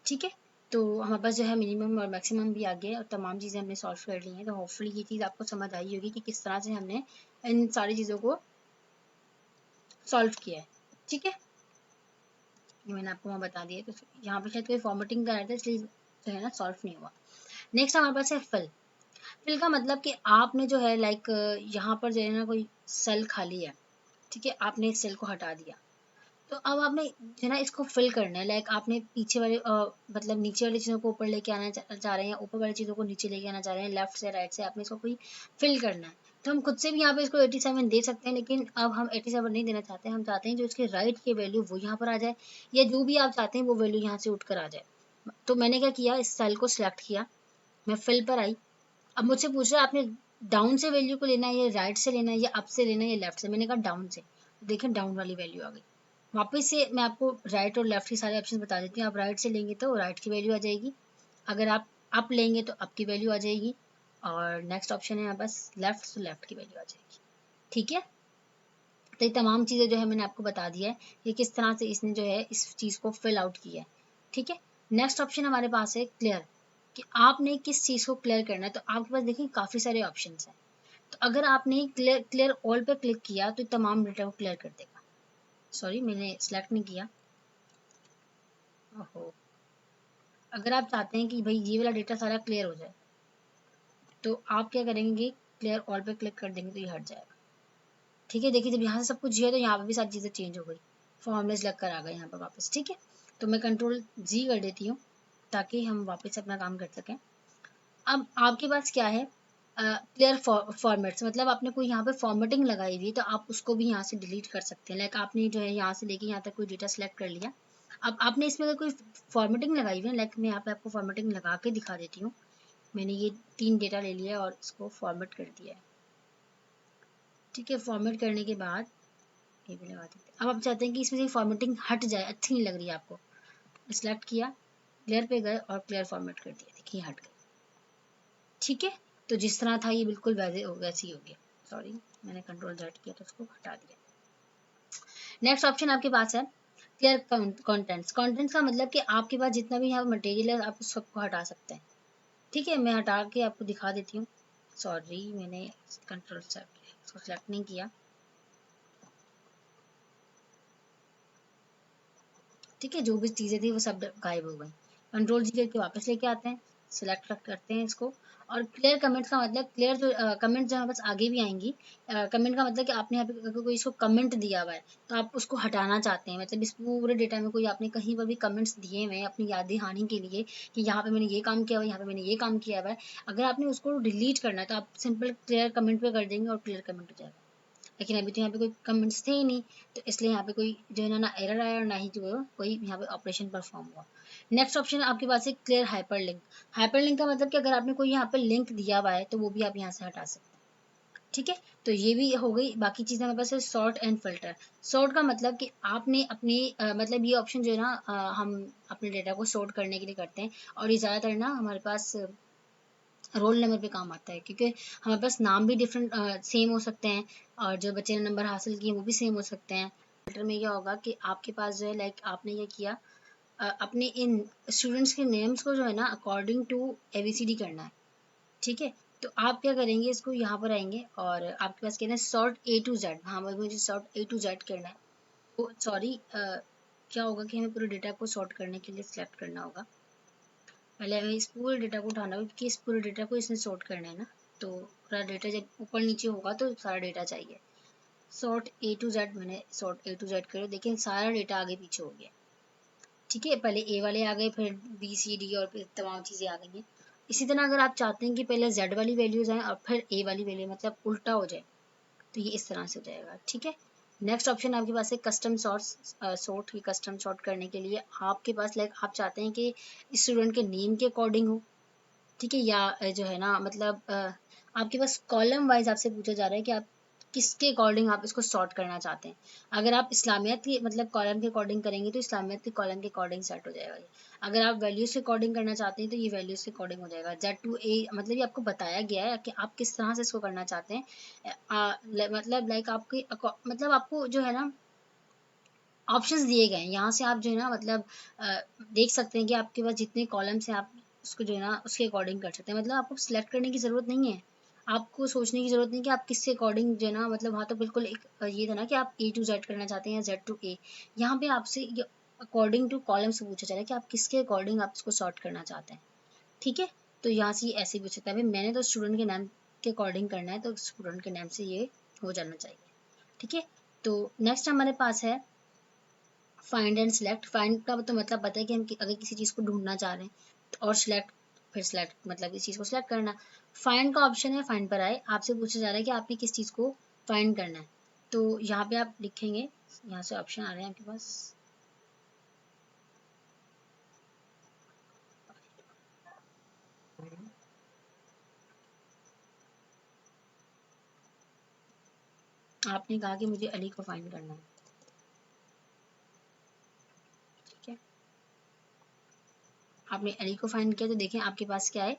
ठीक है, तो हमारे पास जो है मिनिमम और मैक्सिमम भी आ गया और तमाम चीज़ें हमने सॉल्व कर ली हैं। तो होपफुली ये चीज़ आपको समझ आई होगी कि किस तरह से हमने इन सारी चीज़ों को सॉल्व किया है। ठीक है, ये मैंने आपको वहाँ बता दिया। तो यहाँ पे शायद कोई फॉर्मेटिंग का एरर था इसलिए जो है ना सॉल्व नहीं हुआ। नेक्स्ट हमारे पास है फिल। फिल का मतलब कि आपने जो है लाइक यहाँ पर जो है ना कोई सेल खाली है। ठीक है, आपने इस सेल को हटा दिया, तो अब आपने जो है ना इसको फिल करना है। लाइक आपने पीछे वाले मतलब नीचे वाली चीज़ों को ऊपर लेके आना चाह रहे हैं, ऊपर वाली चीज़ों को नीचे लेके आना चाह रहे हैं, लेफ्ट से राइट से आपने इसको कोई फिल करना है। तो हम खुद से भी यहाँ पे इसको 87 दे सकते हैं, लेकिन अब हम 87 नहीं देना चाहते, हम चाहते हैं जो इसके राइट की वैल्यू वो यहाँ पर आ जाए, या जो भी आप चाहते हैं वो वैल्यू यहाँ से उठ कर आ जाए। तो मैंने क्या किया, इस सेल को सिलेक्ट किया, मैं फिल पर आई। अब मुझसे पूछ रहा है आपने डाउन से वैल्यू को लेना है या राइट से लेना है या अप से लेना है या लेफ्ट से। मैंने कहा डाउन से। देखिए डाउन वाली वैल्यू आ गई। वापस से मैं आपको राइट और लेफ्ट के सारे ऑप्शन बता देती हूँ। आप राइट से लेंगे तो राइट की वैल्यू आ जाएगी, अगर आप अप लेंगे तो अप की वैल्यू आ जाएगी, और नेक्स्ट ऑप्शन है बस लेफ्ट, तो लेफ्ट की वैल्यू आ जाएगी। ठीक है, तो ये तमाम चीज़ें जो है मैंने आपको बता दिया है कि किस तरह से इसने जो है इस चीज़ को फिल आउट किया है। ठीक है, नेक्स्ट ऑप्शन हमारे पास है क्लियर, कि आपने किस चीज़ को क्लियर करना है। तो आपके पास देखिए काफ़ी सारे ऑप्शन हैं। तो अगर आपने क्लियर क्लियर ऑल पे क्लिक किया तो तमाम डेटा को क्लियर कर देगा। सॉरी मैंने सेलेक्ट नहीं किया। ओहो, अगर आप चाहते हैं कि भाई ये वाला डेटा सारा क्लियर हो जाए तो आप क्या करेंगे, क्लियर ऑल पे क्लिक कर देंगे तो ये हट जाएगा। ठीक है, देखिए जब यहाँ से सब कुछ जिया तो यहाँ पर भी सारी चीज़ें चेंज हो गई, फॉर्मूलेज लग कर आ गए यहाँ पर वापस। ठीक है, तो मैं कंट्रोल जी कर देती हूँ ताकि हम वापस अपना काम कर सकें। अब आपके पास क्या है, क्लियर फॉर्मेट्स, मतलब आपने कोई यहाँ पे फॉर्मेटिंग लगाई हुई तो आप उसको भी यहाँ से डिलीट कर सकते हैं। लाइक आपने जो है यहाँ से लेके यहाँ तक कोई डेटा सेलेक्ट कर लिया, अब आपने इसमें अगर कोई फॉर्मेटिंग लगाई हुई है, लाइक मैं यहाँ पे आपको फॉर्मेटिंग लगा के दिखा देती हूँ। मैंने ये 3 डेटा ले लिया और इसको फॉर्मेट कर दिया है। ठीक है, फॉर्मेट करने के बाद ये भी लगा देते हैं। अब आप चाहते हैं कि इसमें से फॉर्मेटिंग हट जाए, अच्छी नहीं लग रही है आपको, सिलेक्ट किया, क्लियर पे गए और क्लियर फॉर्मेट कर दिया, देखिए हट गई। ठीक है, तो जिस तरह था ये बिल्कुल वैसे ही हो गया। सॉरी मैंने कंट्रोल जेड किया तो उसको हटा दिया। नेक्स्ट ऑप्शन आपके पास है क्लियर कंटेंट्स। कंटेंट्स का मतलब कि आपके पास जितना भी यहाँ मटेरियल है आप सबको हटा सकते हैं। ठीक है, मैं हटा के आपको दिखा देती हूँ। सॉरी मैंने कंट्रोल इसको सेलेक्ट नहीं किया। ठीक है, जो भी चीज़ें थी वो सब गायब हो गई। कंट्रोल जी करके वापस लेके आते हैं, सिलेक्ट करते हैं इसको। और क्लियर कमेंट्स का मतलब क्लियर जो कमेंट जहाँ बस आगे भी आएंगी। कमेंट का मतलब कि आपने यहाँ पे अगर कोई इसको कमेंट दिया हुआ है तो आप उसको हटाना चाहते हैं, मतलब इस पूरे डेटा में कोई आपने कहीं पर भी कमेंट्स दिए हुए हैं अपनी याद दहानी के लिए कि यहाँ पे मैंने ये काम किया हुआ है, यहाँ पे मैंने ये काम किया हुआ है, अगर आपने उसको डिलीट करना है तो आप सिंपल क्लियर कमेंट पे कर देंगे और क्लियर कमेंट हो जाएगा। लेकिन अभी तो यहाँ पे कोई कमेंट्स थे ही नहीं, तो इसलिए यहाँ पे कोई जो है ना एरर आया और ना ही जो है कोई यहाँ पे ऑपरेशन परफॉर्म हुआ। नेक्स्ट ऑप्शन आपके पास है क्लियर हाइपरलिंक। हाइपरलिंक का मतलब कि अगर आपने कोई यहाँ पे लिंक दिया हुआ है तो वो भी आप यहाँ से हटा सकते हैं। ठीक है, तो ये भी हो गई। बाकी चीज़ें हमारे पास है सॉर्ट एंड फिल्टर। सॉर्ट का मतलब कि आपने अपनी मतलब ये ऑप्शन जो है ना हम अपने डेटा को सॉर्ट करने के लिए करते हैं, और ये ज़्यादातर ना हमारे पास रोल नंबर पे काम आता है, क्योंकि हमारे पास नाम भी डिफरेंट सेम हो सकते हैं और जो बच्चे ने नंबर हासिल किए वो भी सेम हो सकते हैं। फिल्टर में क्या होगा कि आपके पास जो है लाइक आपने ये किया अपने इन स्टूडेंट्स के नेम्स को जो है ना अकॉर्डिंग टू ABCD करना है। ठीक है, तो आप क्या करेंगे, इसको यहाँ पर आएंगे और आपके पास कहना है सॉर्ट A to Z। हाँ मुझे सॉर्ट A to Z करना है। तो सॉरी क्या होगा कि हमें पूरे डेटा को सॉर्ट करने के लिए सिलेक्ट करना होगा। पहले हमें इस पूरे डेटा को उठाना होगा क्योंकि इस पूरे डेटा को इसने सॉर्ट करना है ना। तो पूरा डेटा जब ऊपर नीचे होगा तो सारा डेटा चाहिए। सॉर्ट ए टू जेड, मैंने सॉर्ट ए टू जेड करो, देखिए सारा डेटा आगे पीछे हो गया। ठीक है, पहले ए वाले आ गए, फिर बी सी डी और फिर तमाम चीज़ें आ गई हैं। इसी तरह अगर आप चाहते हैं कि पहले जेड वाली वैल्यूज आए और फिर ए वाली वैल्यू, मतलब उल्टा हो जाए, तो ये इस तरह से हो जाएगा। ठीक है, नेक्स्ट ऑप्शन आपके पास है कस्टम सॉर्ट की कस्टम सॉर्ट करने के लिए आपके पास लाइक आप चाहते हैं कि स्टूडेंट के नेम के अकॉर्डिंग हो। ठीक है, या जो है ना मतलब आपके पास कॉलम वाइज आपसे पूछा जा रहा है कि आप किसके अकॉर्डिंग आप इसको सॉर्ट करना चाहते हैं। अगर आप इस्लामियत की मतलब कॉलम के अकॉर्डिंग करेंगे तो इस्लामियत के कॉलम के अकॉर्डिंग सेट हो जाएगा ये। अगर आप वैल्यूज के अकॉर्डिंग करना चाहते हैं तो ये वैल्यूज के अकॉर्डिंग हो जाएगा। जेड टू ए मतलब ये आपको बताया गया है कि आप किस तरह से इसको करना चाहते हैं। मतलब लाइक आपकी मतलब आपको जो है ना ऑप्शंस दिए गए हैं, यहाँ से आप जो है ना मतलब देख सकते हैं कि आपके पास जितने कॉलम्स हैं आप उसको जो है ना उसके अकॉर्डिंग कर सकते हैं। मतलब आपको सिलेक्ट करने की ज़रूरत नहीं है, आपको सोचने की ज़रूरत नहीं कि आप किसके अकॉर्डिंग जो है ना मतलब वहाँ तो बिल्कुल एक ये था ना कि आप ए टू जेड करना चाहते हैं या जेड टू ए। यहाँ पे आपसे अकॉर्डिंग टू कॉलम से पूछा जा रहा है कि आप किसके अकॉर्डिंग आप इसको सॉर्ट करना चाहते हैं। ठीक है, तो यहाँ से ये ऐसे ही पूछ सकता है। भाई मैंने तो स्टूडेंट के नाम के अकॉर्डिंग करना है तो स्टूडेंट के नाम से ये हो जाना चाहिए। ठीक है, तो नेक्स्ट हमारे पास है फाइंड एंड सिलेक्ट। फाइंड का तो मतलब पता है कि हम अगर किसी चीज़ को ढूंढना चाह रहे हैं और सिलेक्ट, फिर सिलेक्ट मतलब इस चीज़ को सिलेक्ट करना। फाइंड का ऑप्शन है, फाइंड पर आए, आपसे पूछा जा रहा है कि आपने किस चीज़ को फाइंड करना है। तो यहाँ पे आप लिखेंगे, यहाँ से ऑप्शन आ रहे हैं आपके पास, आपने कहा कि मुझे अली को फाइंड करना है। ठीक है, आपने अली को फाइंड किया तो देखें आपके पास क्या है।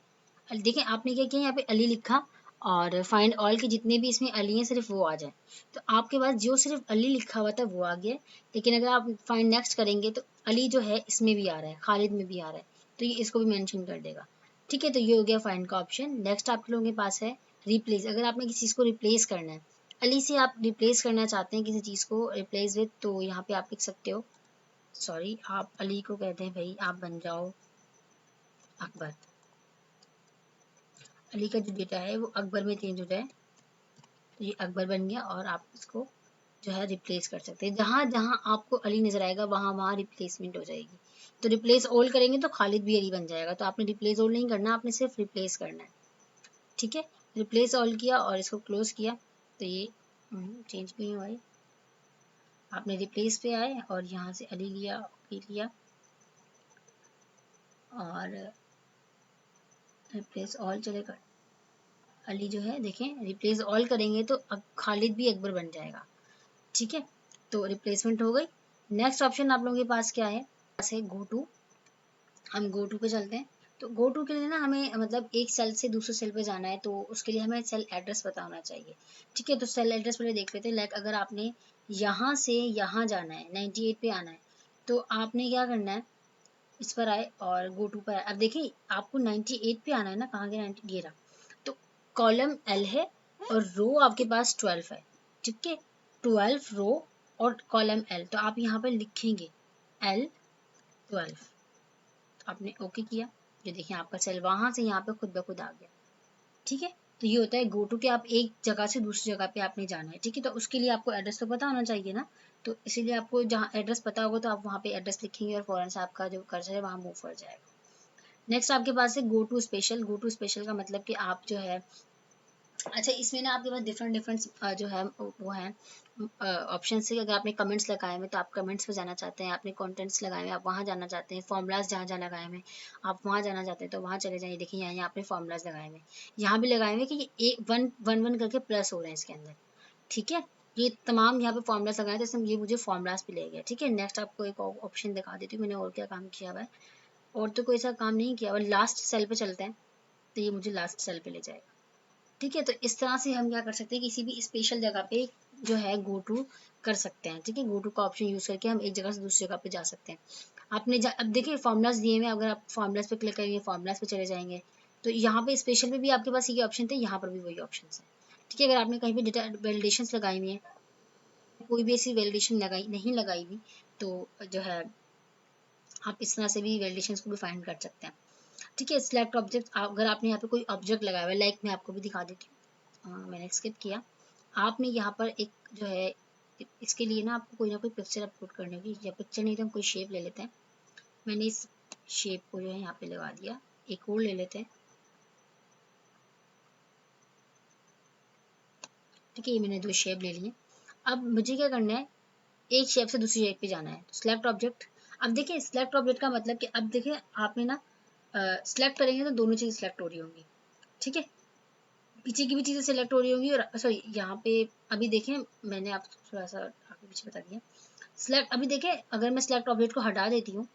देखें आपने क्या किया, यहाँ पे अली लिखा और फाइंड ऑल के जितने भी इसमें अली हैं सिर्फ वो आ जाए। तो आपके पास जो सिर्फ अली लिखा हुआ था वो आ गया। लेकिन अगर आप फाइंड नेक्स्ट करेंगे तो अली जो है इसमें भी आ रहा है, खालिद में भी आ रहा है, तो ये इसको भी मेंशन कर देगा। ठीक है, तो ये हो गया फाइंड का ऑप्शन। नेक्स्ट आप लोगों के पास है रिप्लेस। अगर आपने किसी चीज़ को रिप्लेस करना है, अली से आप रिप्लेस करना चाहते हैं किसी चीज़ को रिप्लेस विद, तो यहाँ पे आप लिख सकते हो, सॉरी आप अली को कहते हैं भाई आप बन जाओ अकबर। अली का जो डेटा है वो अकबर में चेंज हो जाए, तो ये अकबर बन गया और आप इसको जो है रिप्लेस कर सकते हैं। जहाँ जहाँ आपको अली नजर आएगा वहाँ वहाँ रिप्लेसमेंट हो जाएगी। तो रिप्लेस ऑल करेंगे तो खालिद भी अली बन जाएगा। तो आपने रिप्लेस ऑल नहीं करना, आपने सिर्फ रिप्लेस करना है। ठीक है, रिप्लेस ऑल किया और इसको क्लोज किया तो ये चेंज भी नहीं हुआ है। आपने रिप्लेस पे आए और यहाँ से अली लिया, पी लिया और रिप्लेस ऑल चलेगा। अली जो है देखें रिप्लेस ऑल करेंगे तो अब खालिद भी अकबर बन जाएगा। ठीक है, तो रिप्लेसमेंट हो गई। नेक्स्ट ऑप्शन आप लोगों के पास क्या है, पास है गो टू। हम गो टू पे चलते हैं। तो गो टू के लिए ना हमें मतलब एक सेल से दूसरे सेल पे जाना है, तो उसके लिए हमें सेल एड्रेस पता होना चाहिए। ठीक है, तो सेल एड्रेस पहले देख लेते हैं। लाइक अगर आपने यहाँ से यहाँ जाना है, 98 पे आना है, तो आपने क्या करना है, इस पर आए और गो टू पर आए। अब देखिए आपको 98 पे आना है ना, कहाँ गया 90 गेरा, तो कॉलम एल है और रो आपके पास 12 है। ठीक है, 12 रो और कॉलम एल, तो आप यहाँ पर लिखेंगे L12। आपने ओके किया, ये देखिए आपका सेल वहां से यहाँ पे खुद ब खुद आ गया। ठीक है, तो ये होता है गो टू कि आप एक जगह से दूसरी जगह पे आपने जाना है। ठीक है, तो उसके लिए आपको एड्रेस तो पता होना चाहिए ना, तो इसीलिए आपको जहाँ एड्रेस पता होगा तो आप वहाँ पे एड्रेस लिखेंगे और फौरन से आपका जो कर्सर है वहाँ मूव कर जाएगा। नेक्स्ट आपके पास है go to special. Go to special का मतलब कि आप जो है, अच्छा इसमें ना आपके पास डिफरेंट डिफरेंट जो है वो है ऑप्शन से। अगर आपने कमेंट्स लगाए हुए तो आप कमेंट्स पे जाना चाहते हैं, आपने कंटेंट्स लगाए हुए आप वहाँ जाना चाहते हैं, फॉर्मूलाज जहाँ जहाँ लगाए हुए आप वहाँ जाना चाहते हैं तो वहाँ चले जाइए। देखिए यहाँ आपने फॉर्मूलाज लगाए हुए, यहाँ भी लगाए हुए कि ये एक वन वन वन करके प्लस हो रहे हैं इसके अंदर। ठीक है, ये तमाम यहाँ पे फॉर्मूलाज लगाए तो इसमें ये मुझे फॉर्मूलाज पे ले गया। ठीक है, नेक्स्ट आपको एक ऑप्शन दिखा देती हूँ मैंने और क्या काम किया हुआ है। और तो कोई ऐसा काम नहीं किया हुआ। लास्ट सेल पे चलते हैं तो ये मुझे लास्ट सेल पे ले जाएगा। ठीक है, तो इस तरह से हम क्या कर सकते हैं, किसी भी स्पेशल जगह पे जो है गो टू कर सकते हैं। ठीक है, गो टू का ऑप्शन यूज करके हम एक जगह से दूसरी जगह पे जा सकते हैं। अब देखिए फॉर्मूलाज दिए हुए, अगर आप फॉर्मूलाज पे क्लिक करेंगे फॉर्मूलाज पे चले जाएंगे, तो यहाँ पे स्पेशल में भी आपके पास ये ऑप्शन थे, यहाँ पर भी वही ऑप्शन है। ठीक है, अगर आपने कहीं भी डेटा वैलिडेशन लगाई हुई है, कोई भी ऐसी वैलिडेशन लगाई नहीं लगाई हुई, तो जो है आप इस तरह से भी वैलिडेशन को भी फाइंड कर सकते हैं। ठीक है। सिलेक्ट ऑब्जेक्ट, अगर आपने यहाँ पे कोई ऑब्जेक्ट लगाया हुआ है, लाइक मैं आपको भी दिखा देती हूँ, मैंने स्किप किया। आपने यहाँ पर एक जो है, इसके लिए ना आपको कोई ना कोई पिक्चर अपलोड करनी होगी, या पिक्चर नहीं तो हम कोई शेप ले लेते हैं। मैंने इस शेप को जो है यहाँ पे लगा दिया, एक और ले लेते हैं। ठीक है, ये मैंने 2 शेप ले लिए। अब मुझे क्या करना है, एक शेप से दूसरी शेप पे जाना है। सिलेक्ट ऑब्जेक्ट, अब देखिए सिलेक्ट ऑब्जेक्ट का मतलब कि अब देखिए आपने ना सिलेक्ट करेंगे तो दोनों चीज़ सिलेक्ट हो रही होंगी। ठीक है, पीछे की भी चीज़ें सिलेक्ट हो रही होंगी, और सॉरी यहाँ पे अभी देखें मैंने आपको थोड़ा सा आगे पीछे बता दिया। सिलेक्ट, अभी देखें अगर मैं सिलेक्ट ऑब्जेक्ट को हटा देती हूँ,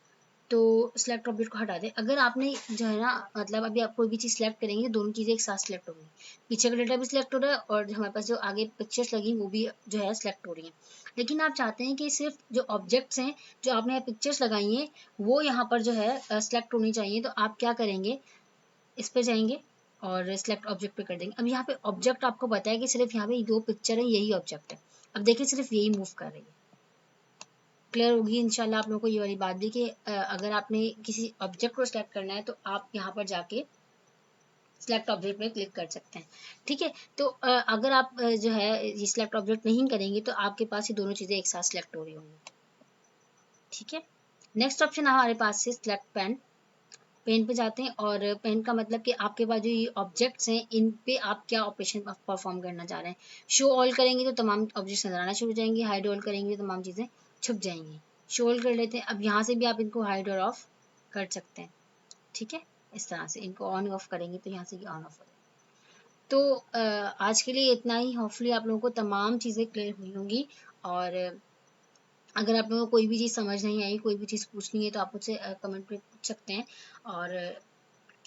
तो सिलेक्ट ऑब्जेक्ट को हटा दें, अगर आपने जो है ना मतलब अभी आप कोई भी चीज़ सिलेक्ट करेंगे, दोनों चीज़ें एक साथ सिलेक्ट होंगी। पीछे का डेटा भी सिलेक्ट हो रहा है, और जो हमारे पास जो आगे पिक्चर्स लगी वो भी जो है सिलेक्ट हो रही हैं। लेकिन आप चाहते हैं कि सिर्फ जो ऑब्जेक्ट्स हैं, जो आपने यहाँ पिक्चर्स लगाई हैं, वो यहाँ पर जो है सिलेक्ट होनी चाहिए। तो आप क्या करेंगे, इस पे जाएंगे और सिलेक्ट ऑब्जेक्ट पे कर देंगे। अब यहाँ पे ऑब्जेक्ट आपको पता है कि सिर्फ यहाँ पे 2 पिक्चर है, यही ऑब्जेक्ट है। अब देखिए सिर्फ यही मूव कर रही है। क्लियर होगी इंशाल्लाह आप लोगों को ये वाली बात भी कि अगर आपने किसी ऑब्जेक्ट को सिलेक्ट करना है तो आप यहाँ पर जाके सिलेक्ट ऑब्जेक्ट पे क्लिक कर सकते हैं। ठीक है, तो अगर आप जो है ये सिलेक्ट ऑब्जेक्ट नहीं करेंगे तो आपके पास ये दोनों चीज़ें एक साथ सिलेक्ट हो रही होंगी। ठीक है, नेक्स्ट ऑप्शन हमारे पास है सिलेक्ट पेन। पेन पे जाते हैं, और पेन का मतलब कि आपके पास जो ये ऑब्जेक्ट्स हैं, इन पे आप क्या ऑपरेशन परफॉर्म करना चाह रहे हैं। शो ऑल करेंगे तो तमाम ऑब्जेक्ट्स नजर आना शुरू हो जाएंगे, हाइड ऑल करेंगे तो तमाम चीज़ें छुप जाएंगी। शो ऑल कर लेते हैं, अब यहाँ से भी आप इनको हाइड और ऑफ कर सकते हैं। ठीक है, इस तरह से इनको ऑन ऑफ करेंगे तो यहाँ से ये ऑन ऑफ हो जाएगा। तो आज के लिए इतना ही। होपफुली आप लोगों को तमाम चीज़ें क्लियर हुई होंगी, और अगर आप लोगों को कोई भी चीज़ समझ नहीं आई, कोई भी चीज़ पूछनी है, तो आप मुझसे कमेंट पे पूछ सकते हैं। और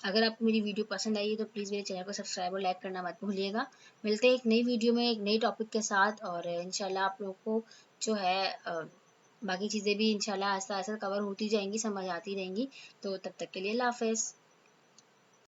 अगर आपको मेरी वीडियो पसंद आई है तो प्लीज़ मेरे चैनल को सब्सक्राइब और लाइक करना मत भूलिएगा। मिलते हैं एक नई वीडियो में एक नई टॉपिक के साथ, और इंशाल्लाह आप लोगों को जो है बाकी चीज़ें भी इंशाल्लाह आहिस्ता आहिस्ता कवर होती जाएंगी, समझ आती रहेंगी। तो तब तक के लिए अल्लाह हाफ़िज़।